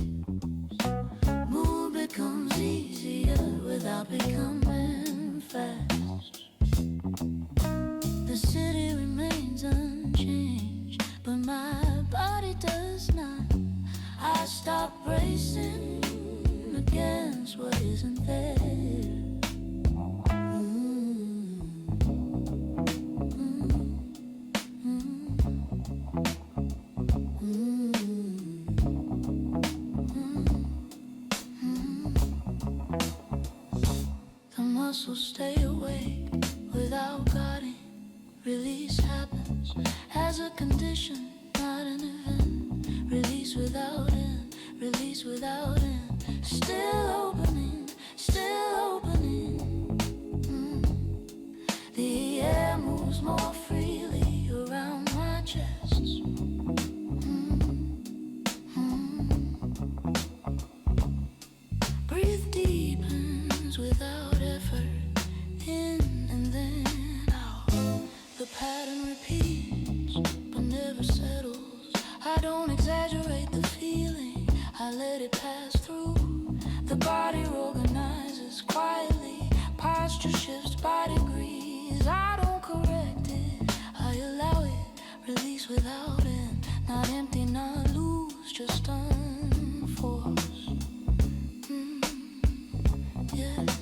Move becomes easier without becoming fast. The city remains unchanged, but my body does not. I stop bracing against what isn't there. The muscles stay awake without guarding. Release happens as a condition, not an event. Release without end, release without end. Still opening, still opening. The air moves more freely around my chest. Breathe deepens without effort, in and then out. The pattern repeats, but never settles. I don't exaggerate the feeling, I let it pass through. The body organizes quietly, posture shifts by degrees. I don't correct it, I allow it. Release without end, not empty, not loose, just unforced. Yes.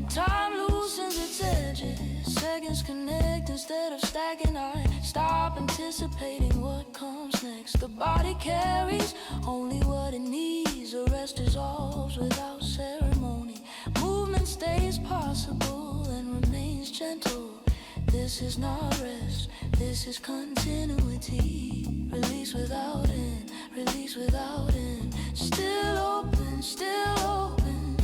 Time loosens its edges, seconds connect instead of stacking. I stop anticipating what comes next. The body carries only what it needs. The rest dissolves without ceremony. Movement stays possible and remains gentle. This is not rest, this is continuity. Release without end, release without end. Still open, still open.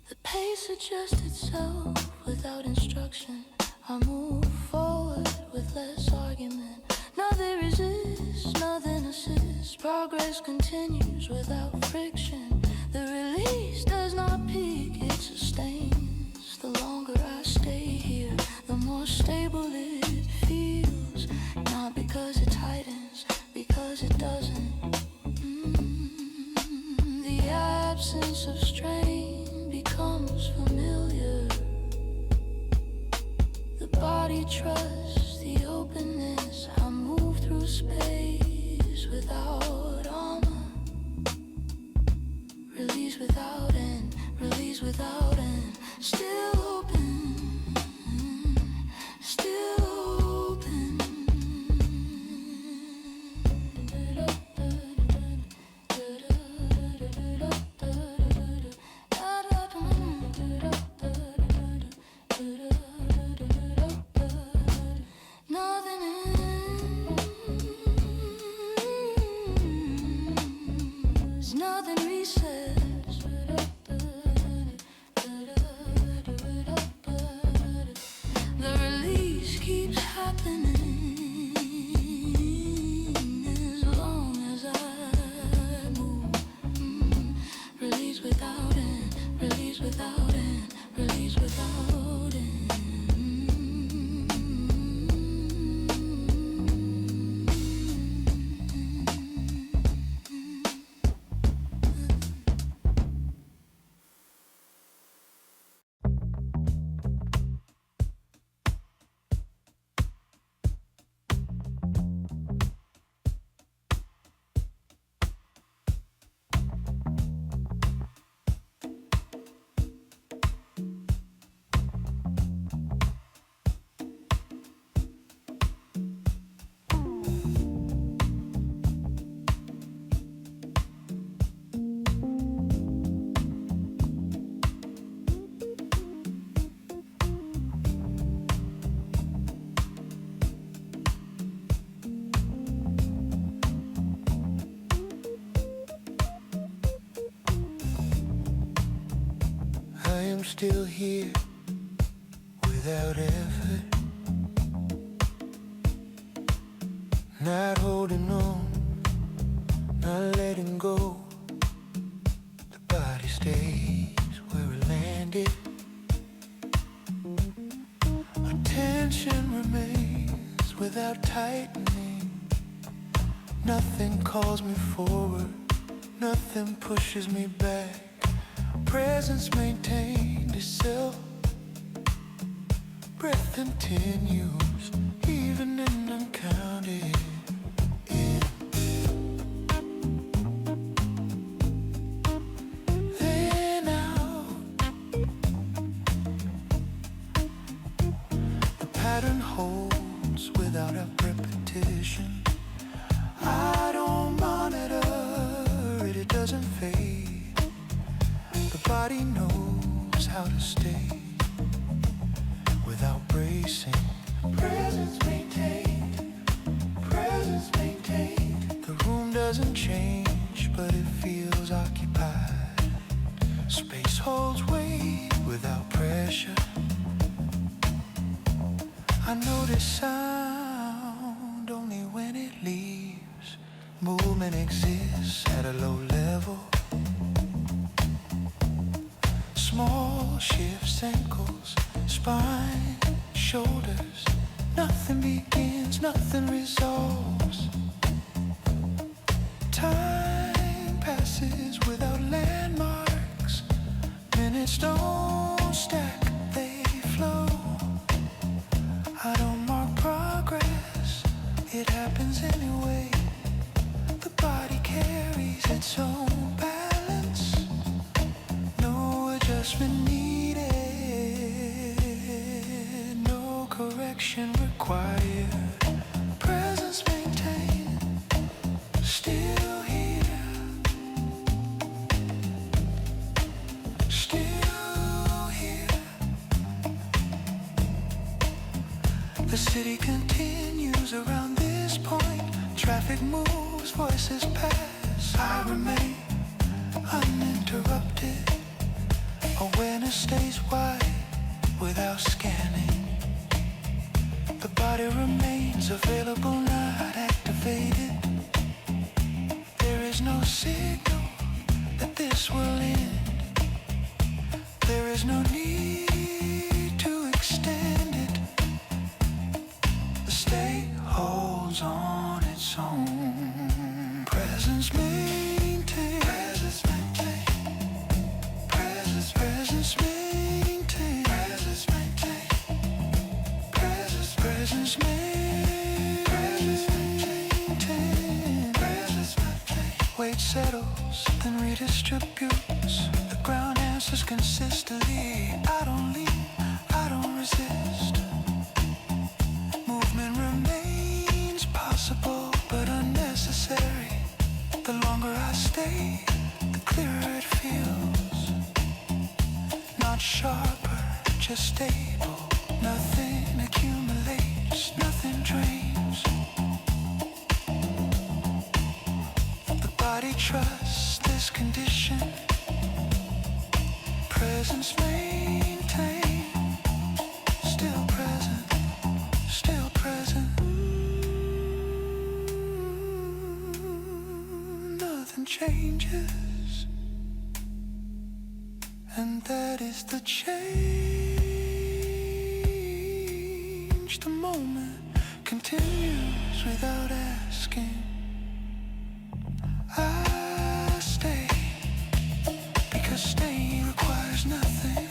The pace adjusts itself without instruction. I move forward with less argument. Nothing resists, nothing assists. Progress continues without friction. The release does not peak, it sustains. The longer I stay here, the more stable it feels. Not because it tightens, because it doesn't. The absence of strain becomes familiar. The body trusts the openness. I move through space without armor. Release without end, release without end. Still open, still open. Nothing am still here without effort, not holding on, not letting go. The body stays where it landed. Attention remains without tightening. Nothing calls me forward, nothing pushes me back. Presence maintained itself. Breath continues, even in uncounted. Then out. The pattern holds without a repetition. I don't monitor it, it doesn't fade. The body knows how to stay without bracing. Presence maintained, presence maintained. The room doesn't change, but it feels occupied. Space holds weight without pressure. I notice sound only when it leaves. Movement exists at a low level. Small shifts, ankles, spine, shoulders. Nothing begins, nothing resolves. Time passes without landmarks. Minutes don't stack, they flow. I don't mark progress, it happens anyway. The body carries its own balance. No adjustment needed, no correction required. Presence maintained, still here, still here. The city continues around this point. Traffic moves, voices pass. I remain uninterrupted. Awareness stays wide without scanning. The body remains available, not activated. There is no signal that this will end. There is no need to extend it. The state holds on its own. Presence maintained. Presence maintained. Presence maintained. Presence maintained. Presence maintained. Presence maintained. Presence maintained. Weight settles, then redistributes. The ground answers consistently. I don't lean, I don't resist. Movement remains possible, but unnecessary. The longer I stay, the clearer it feels. Not sharper, just stable. Nothing accumulates, nothing drains. The body trusts this condition. Presence maintained, still present, still present. Nothing changes, and that is the change. The moment continues without asking. I stay because staying requires nothing.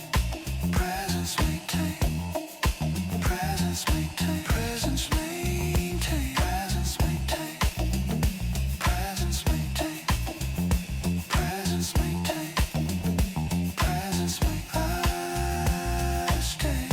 Presence maintained. Presence maintained. Presence maintained. Presence maintained. Presence maintained. Presence maintained. Presence maintained. I stay.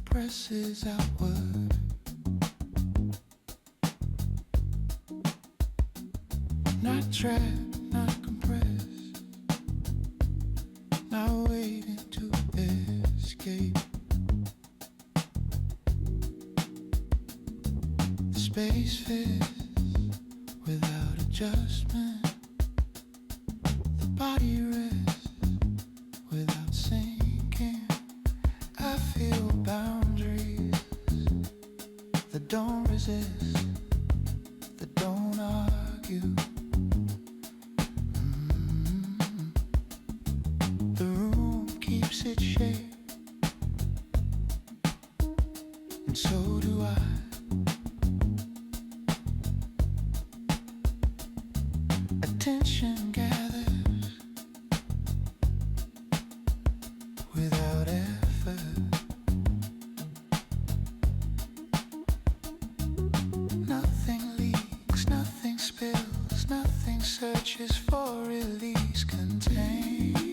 Presses outward, not trapped, not compressed, not waiting to escape. The space fits without adjustment. The body rests without sinking. I feel boundaries that don't resist, that don't argue. The room keeps its shape, and so do I. Attention gathers without effort. Nothing leaks, nothing spills, nothing searches for release. Contained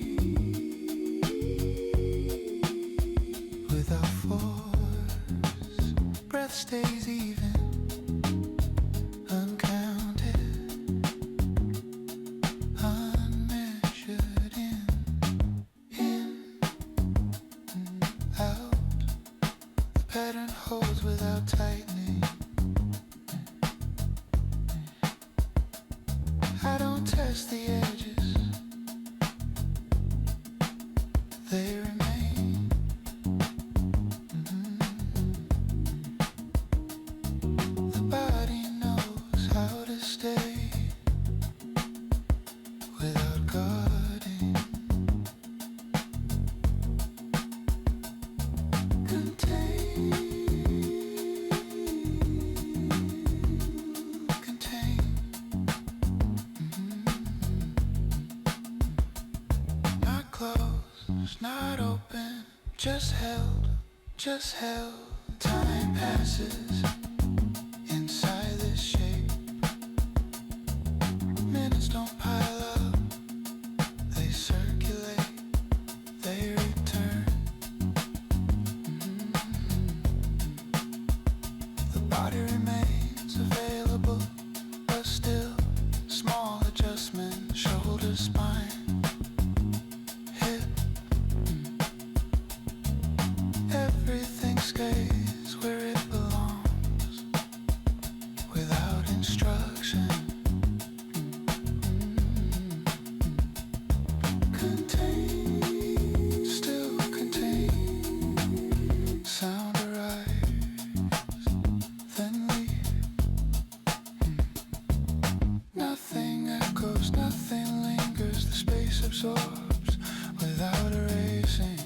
without force. Breath stays even, uncounted, unmeasured in and out. The pattern holds without tightening. I don't test the edges, they remain. The body knows how to stay without guarding. Contain, contain. Not closed, not open, just held, just held. Time passes inside this shape. Minutes don't pile up, they circulate, they return. The body remains available, but still, small adjustment, shoulder, spine, hip. Everything stays where it belongs, without instruction. Contain, still contain. Sound arrives, then leave. Nothing echoes, nothing lingers. The space absorbs without erasing.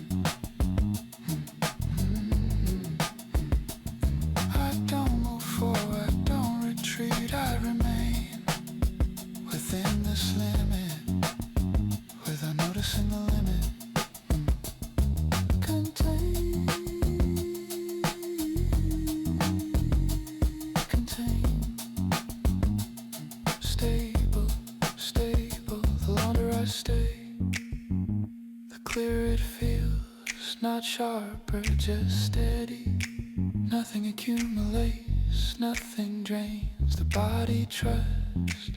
I don't move forward, don't retreat. I remain within this limit, without noticing the limit. Contain, contain. Stable, stable. The longer I stay, the clearer it feels. Not sharper, just steady. Nothing accumulates, nothing drains the body. Trust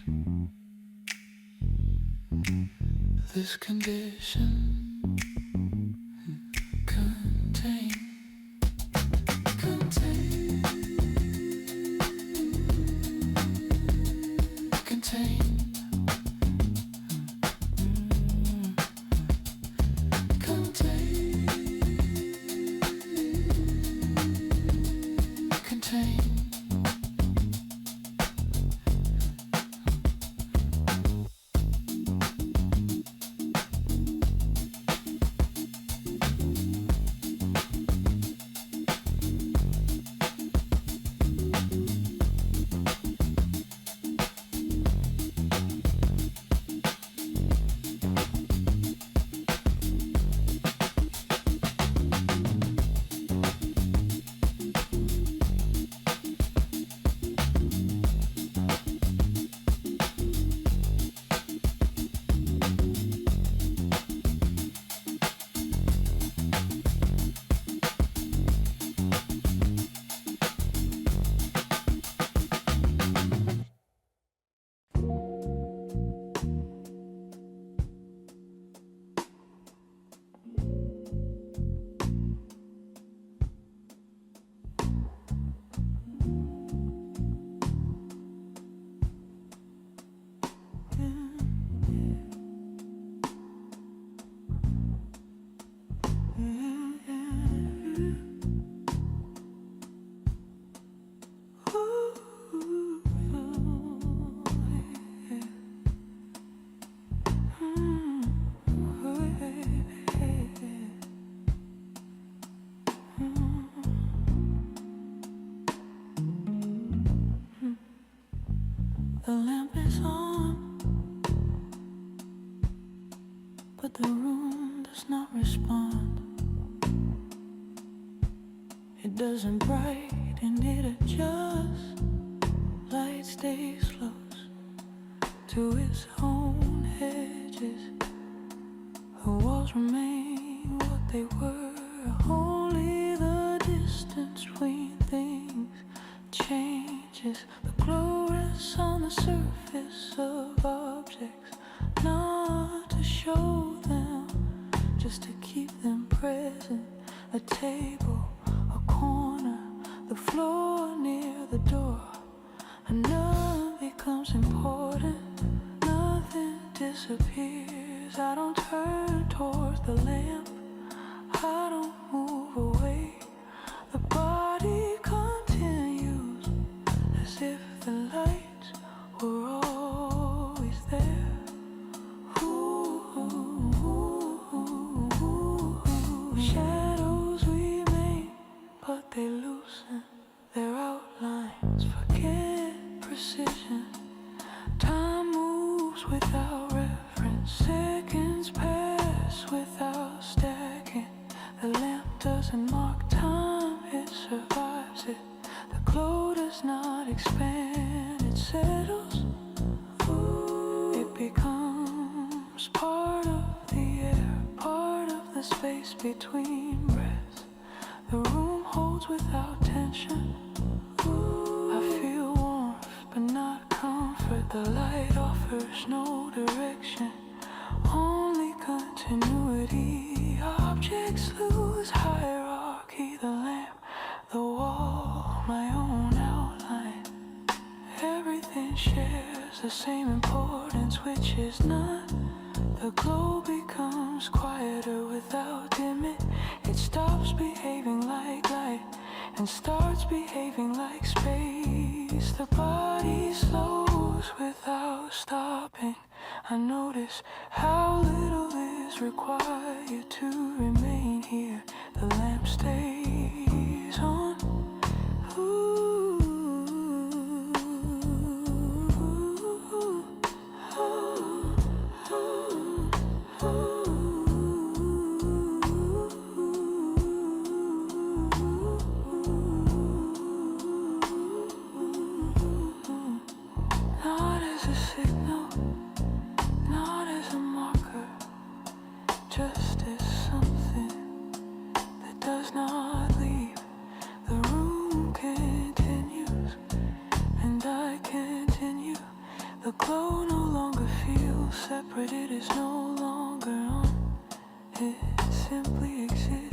this condition. Contain, contain, contain. Contain, contain. The lamp is on, but the room does not respond. It doesn't brighten, it adjusts. Light stays close to its own edges. The walls remain what they were. Only the distance between things changes. The glow rests on the surface of objects, not to show them, just to keep them present. A table, a corner, the floor near the door. And none becomes important, nothing disappears. I don't turn towards the lamp, I don't move away. The body continues as if the lights were always there. Shadows remain, but they loosen their outlines. Forget precision. Time moves without reference. Seconds pass without stacking. The lamp doesn't mark time, it survives it. The glow does not expand, it settles. It becomes part of the air, part of the space between breaths. The room holds without tension. I feel warmth, but not comfort. The light offers no direction, only continuity. Objects lose hierarchy. The lamp, the wall, my own outline. Everything shares the same importance, which is none. The glow becomes quieter without dimming. It stops behaving like light and starts behaving like space. The body slows without stopping. I notice how little is required to remain here. The lamp stays on. Not as a signal, not as a marker, just as something that does not leave. The room continues, and I continue. The glow no longer feels separate, it is no longer on, it simply exists.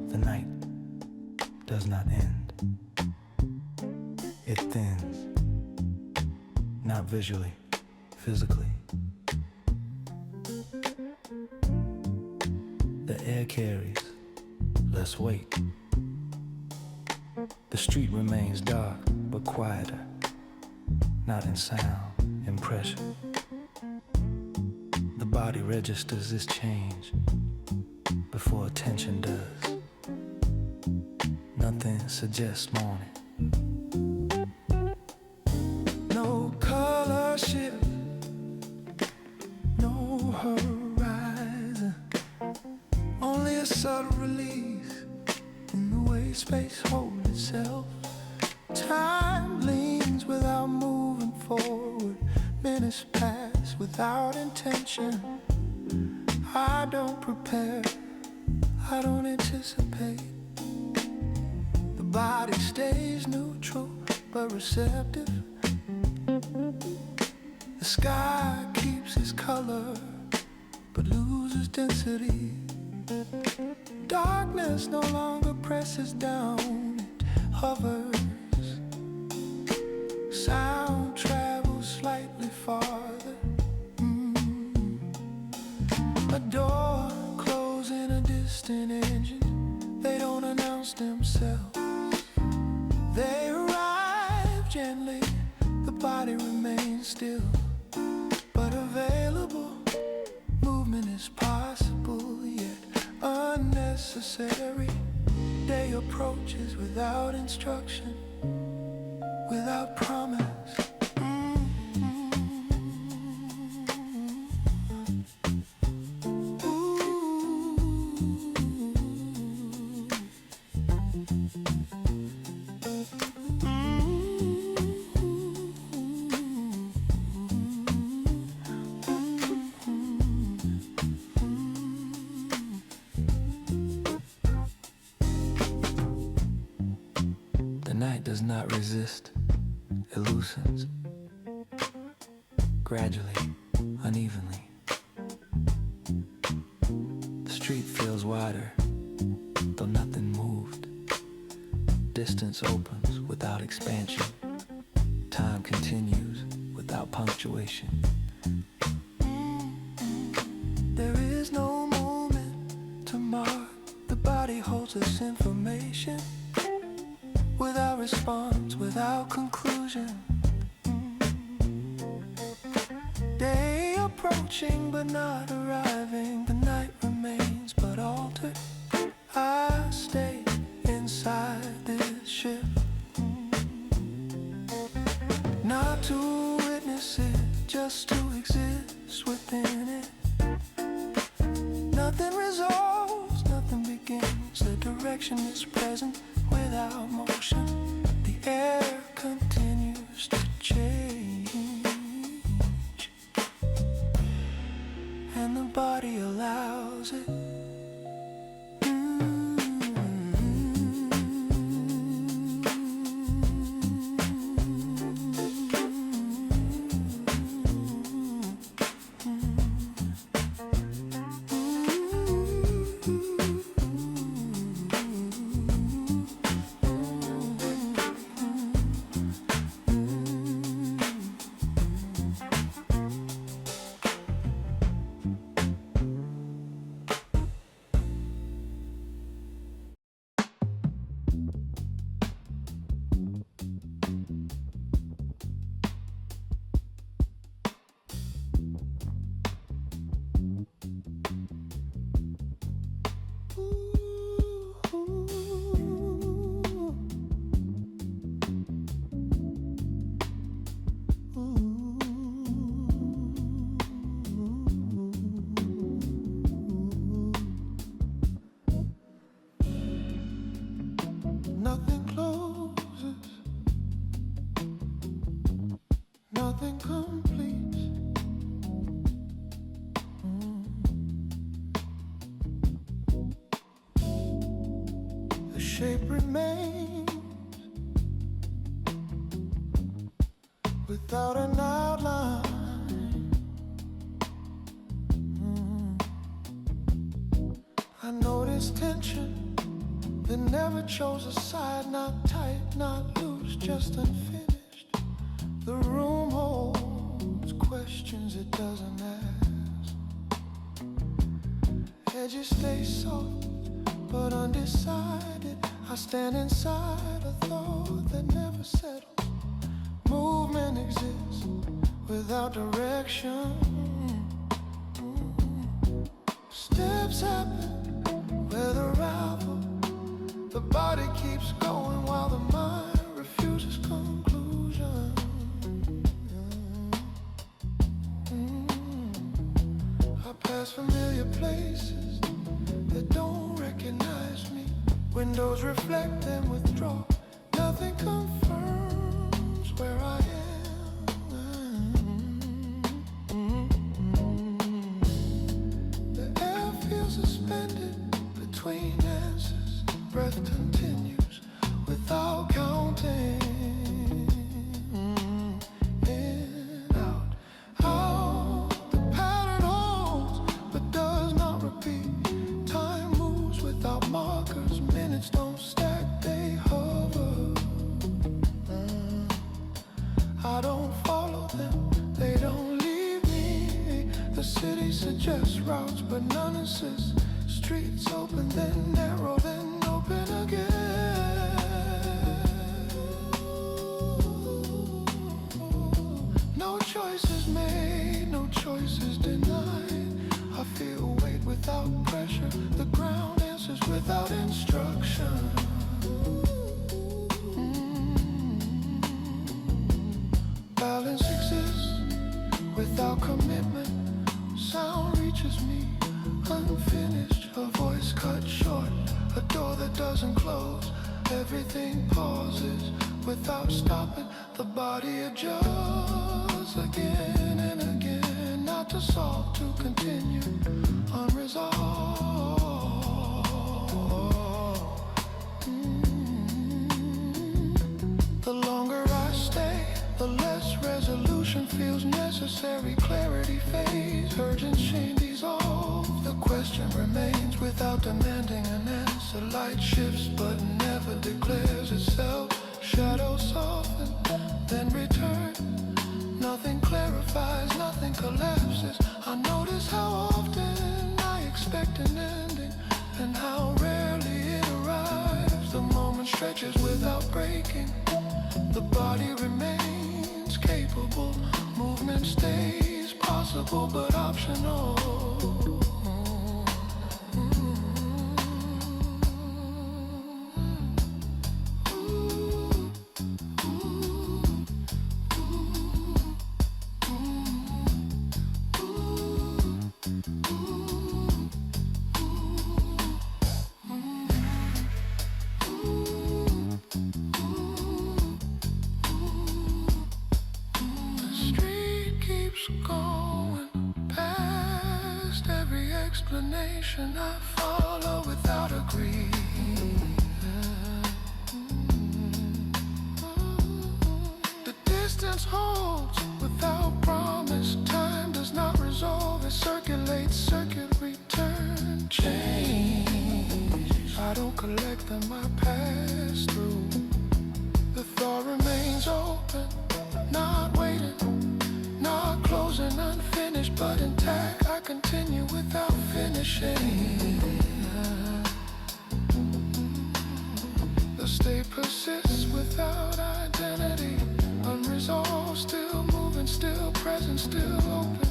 The night does not end. It thins, not visually, physically. The air carries less weight. The street remains dark but quieter, not in sound, in pressure. The body registers this change before attention does. Nothing suggests morning. No color shift, no horizon. Only a subtle release in the way space holds itself. Time leans without moving forward. Minutes pass without intention. I don't prepare, I don't anticipate. body stays neutral but receptive. The sky keeps its color but loses density. Darkness no longer presses down, it hovers. Sound travels slightly farther. A door closing a distant engine. They don't announce themselves. They arrive gently. The body remains still, but available. Movement is possible, yet unnecessary. Day approaches without instruction, without promise. The night does not resist, it loosens, gradually, unevenly. The street feels wider, though nothing moved. Distance opens without expansion. Time continues without punctuation. There is no moment to mark. The body holds us information. Without response, without conclusion. Day approaching but not arriving. The night remains but altered. I stay inside this ship, not to witness it, just to exist within it. Nothing resolves, nothing begins. The direction is present without motion. The air continues to change, and the body allows it. Nothing closes, nothing completes. The shape remains without an outline. I notice tension that never chose a side, not tight, not loose, just unfinished. The room holds questions it doesn't ask. Edges stay soft, but undecided. I stand inside a thought that never settles. Movement exists without direction. Steps happen where the rival. The body keeps going while the mind refuses conclusion. I pass familiar places that don't recognize me. Windows reflect and withdraw. Nothing confirms where I am. The air feels suspended between answers. Breath continues with without counting. In, out. The pattern holds but does not repeat. Time moves without markers. Minutes don't stack, they hover. I don't follow them, they don't leave me. The city suggests routes, but none insists. Streets open, then narrow, then open again. No choices made, no choices denied. I feel weight without pressure. The ground answers without instruction. Balance exists without commitment. Sound reaches me unfinished. A voice cut short, a door that doesn't close. Everything pauses without stopping. The body adjusts again and again. Not to solve, to continue unresolved. The longer I stay, the less resolution feels necessary. Clarity fades, urgency dissolves. The question remains without demanding an answer. Light shifts but never declares itself. Shadows soften, then return. Nothing clarifies, nothing collapses. I notice how often I expect an ending and how rarely it arrives. The moment stretches without breaking. The body remains capable. Movement stays possible but optional. Explanation I follow without agreement. The distance holds without promise. Time does not resolve, it circulates, circuit return. Change, I don't collect them, I pass through. The thought remains open, not waiting, not closing, unfinished but intact. I continue without finishing. The state persists without identity. Unresolved, still moving, still present, still open.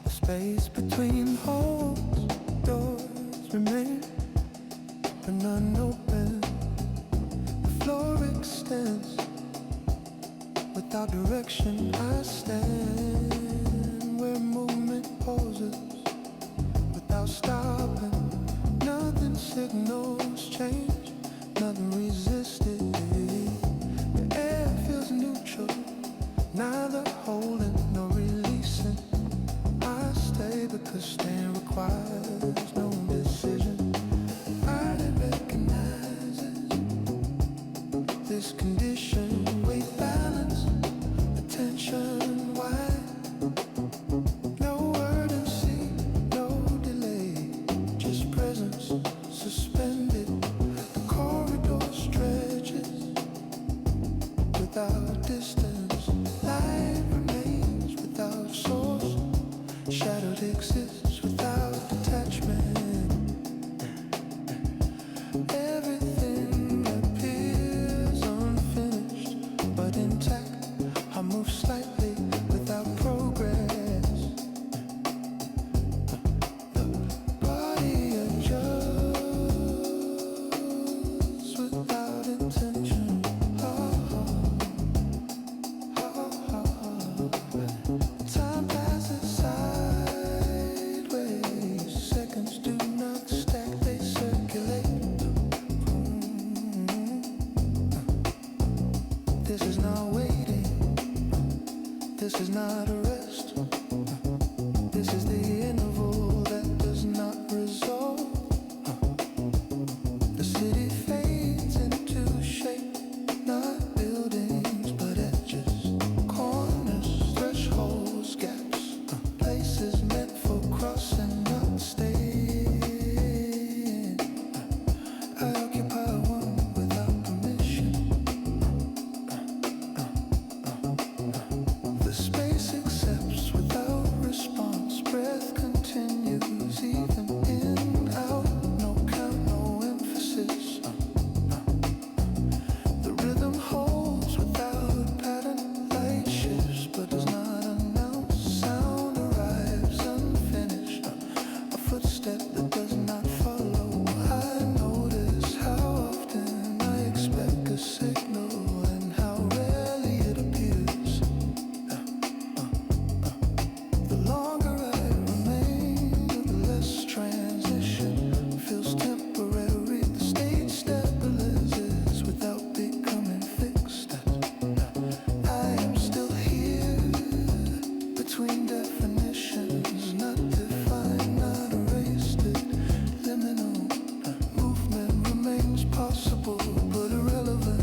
Space between holes, doors remain and unopened. The floor extends without direction. I stand where movement pauses without stopping. Nothing signals change, nothing resisted. The air feels neutral, neither holding nor releasing. I stay because staying requires no decision. I didn't recognize it. This condition, weight balance, attention, why This is not a rest. This is the interval that does not resolve. The city fades into shape, not buildings but edges, corners, thresholds, gaps, places meant for crossing, not staying. I occupy one without permission. The space accepts without response. Breath continues even in, out. No count, no emphasis. The rhythm holds without pattern. Light shifts but does not announce. Sound arrives unfinished. A footstep that does not follow. I notice how often I expect a signal and how rarely it appears. The longer I remain, the less transition feels temporary. The stage stabilizes without becoming fixed. I am still here between definitions, not defined, not erased. Liminal movement remains possible but irrelevant.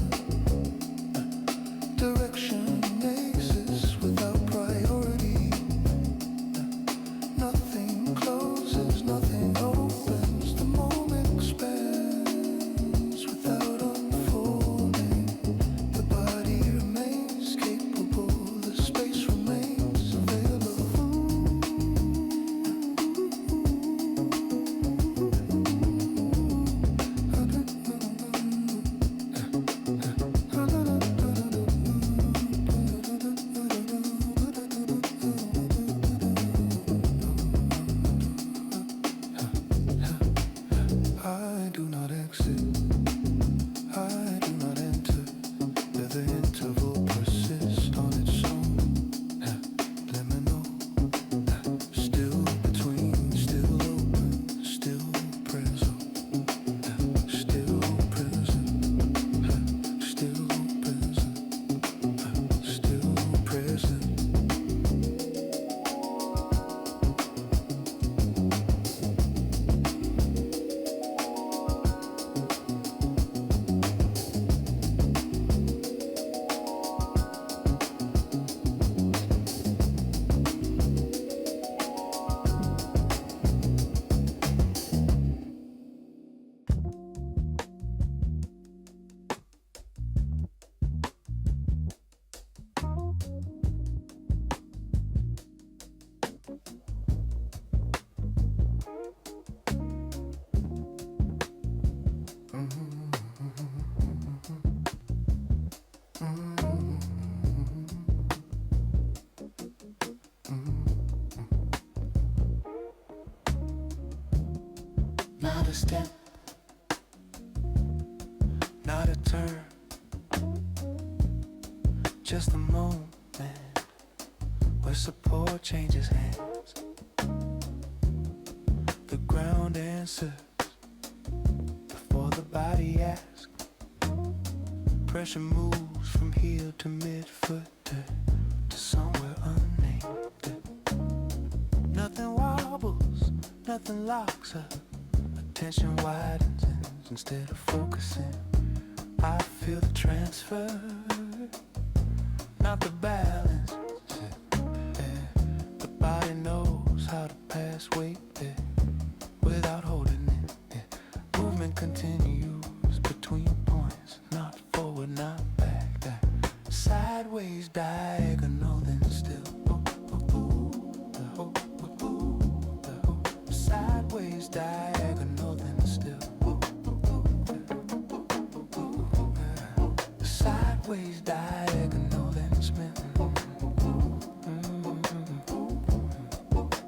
Direction exists without priority. Nothing closes, nothing opens. The moment expands without unfolding. The body remains capable, the space remains available. I do not exit, I do not enter, where the interval persists on its own. Liminal, still between, still open, still present, still present, still present, still present. Not a step, not a turn, just a moment where support changes hands. The ground answers before the body asks. Pressure moves from heel to midfoot to somewhere unnamed. Nothing wobbles, nothing locks up. Attention widens instead of focusing. I feel the transfer, not the balance. The body knows how to pass weight without holding it. Movement continues between points, not forward, not back. Sideways, diagonal, then still. Sideways, diagonal, then still. Sideways, diagonal, then spin.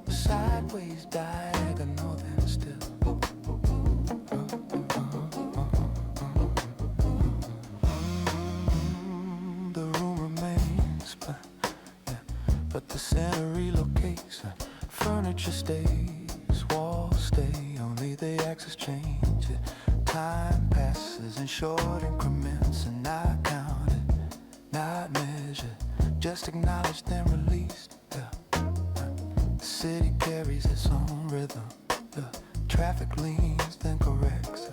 Sideways, diagonal, then still. The room remains, but the center relocates. Furniture stays, walls stay, only the axis change. Time passes in short increments, and I count it, not measured. just acknowledged and released. The city carries its own rhythm. Traffic leans, then corrects.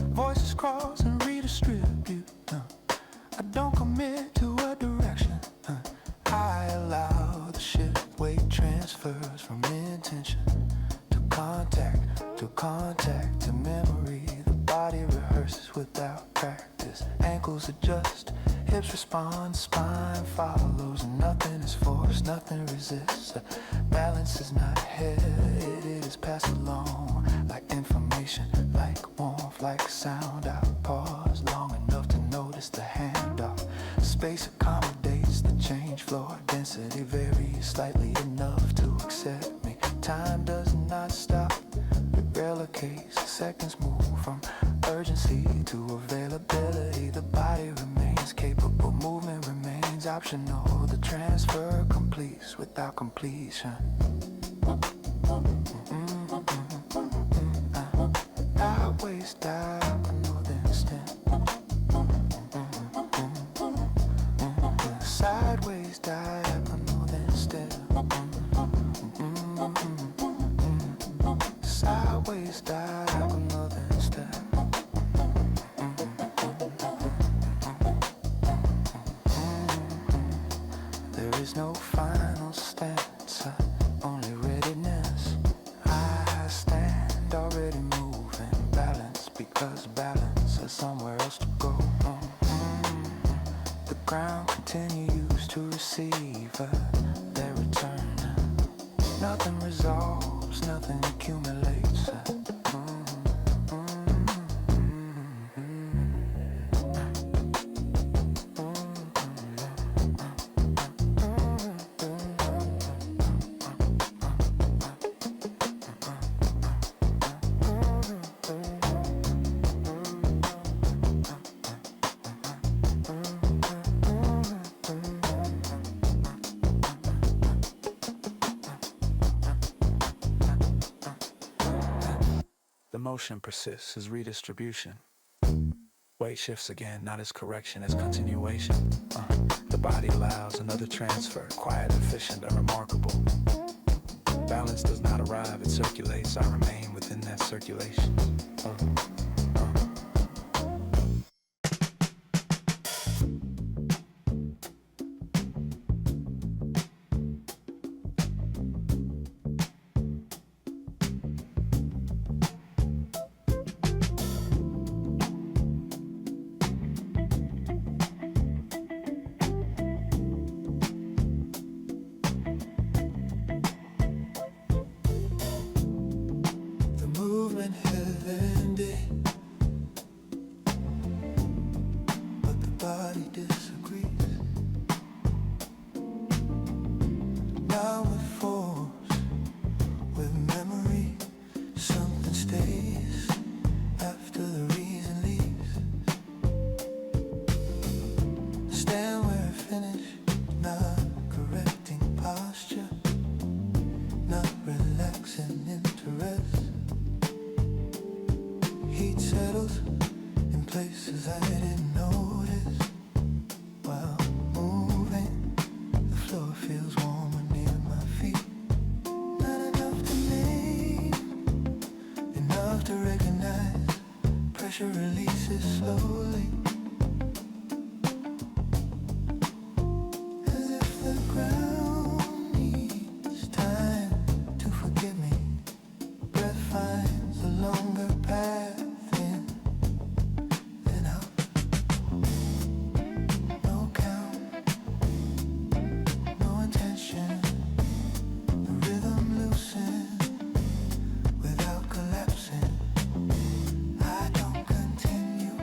Voices cross and redistribute. I don't commit to a direction. I allow the shift weight transfers from intention to contact to memory. The body rehearses without practice. Ankles adjust, hips respond, spine follows. Nothing is forced, nothing resists. Balance is not headed, it is passed along like information, like warmth, like sound. I pause long enough to notice the handoff. Space accommodates the change, floor density varies slightly enough to accept me. Time does not stop, it relocates. Seconds move from urgency to availability. The body remains capable, movement remains optional. The transfer completes without completion. I waste diagonal then stem. Sideways diagonal then step. Sideways diagonal then step. There is no final stance, only readiness. I stand already moving, balance because balance has somewhere else to go. The ground continues to receive their return. Nothing resolves, nothing accumulates. The motion persists as redistribution. Weight shifts again, not as correction, as continuation. The body allows another transfer, quiet, efficient, unremarkable. Balance does not arrive, it circulates. I remain within that circulation. Releases slowly, as if the ground needs time to forgive me. Breath finds a longer path in, then out. No count, no intention. The rhythm loosens without collapsing. I don't continue.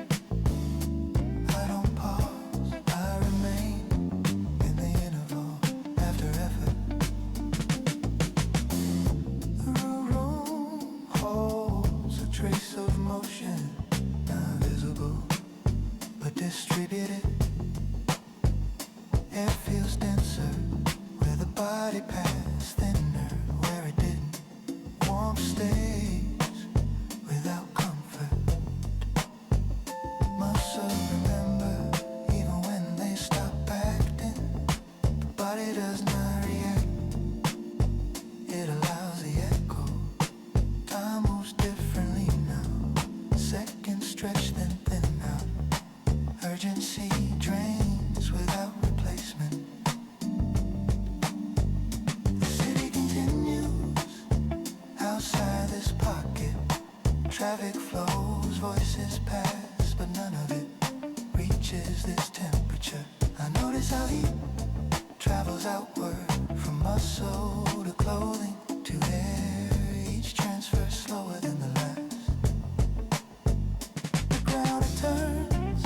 Traffic flows, voices pass, but none of it reaches this temperature. I notice how heat travels outward from muscle to clothing to air. Each transfer slower than the last. The ground it turns,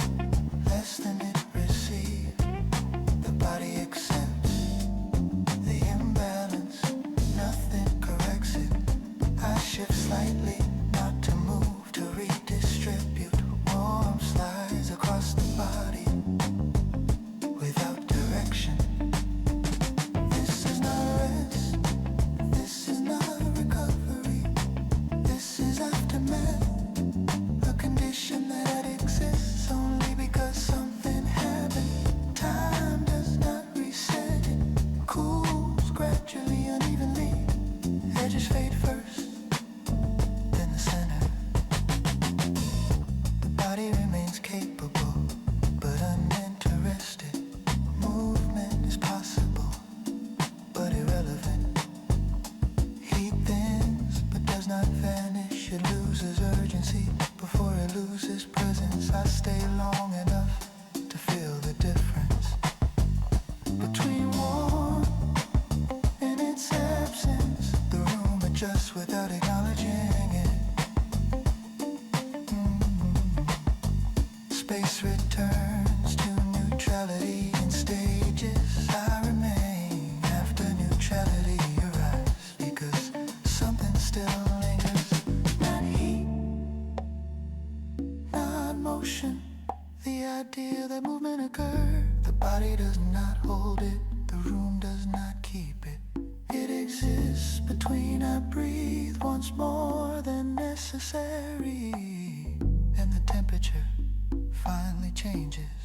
less than it receives. The body accepts the imbalance, nothing corrects it. I shift slightly, not to move, to redistribute. Warmth slides across the body without direction. This is not rest, this is not recovery, this is aftermath. A condition that exists only because something happened. Time does not reset, it cools gradually, unevenly. Edges fade first, then the center. The body remains capable, but uninterested. Movement is possible, but irrelevant. Heat thins, but does not vanish. It loses urgency before it loses presence. I stay long enough to feel the difference between warm and its absence. The room adjusts without acknowledging it. Space returns to neutrality in stages. I remain after neutrality arrives because something still lingers. Not heat, not motion. The idea that movement occurs. The body does not hold it, the room does not keep it. It exists between I breathe once more than necessary, and the temperature finally changes.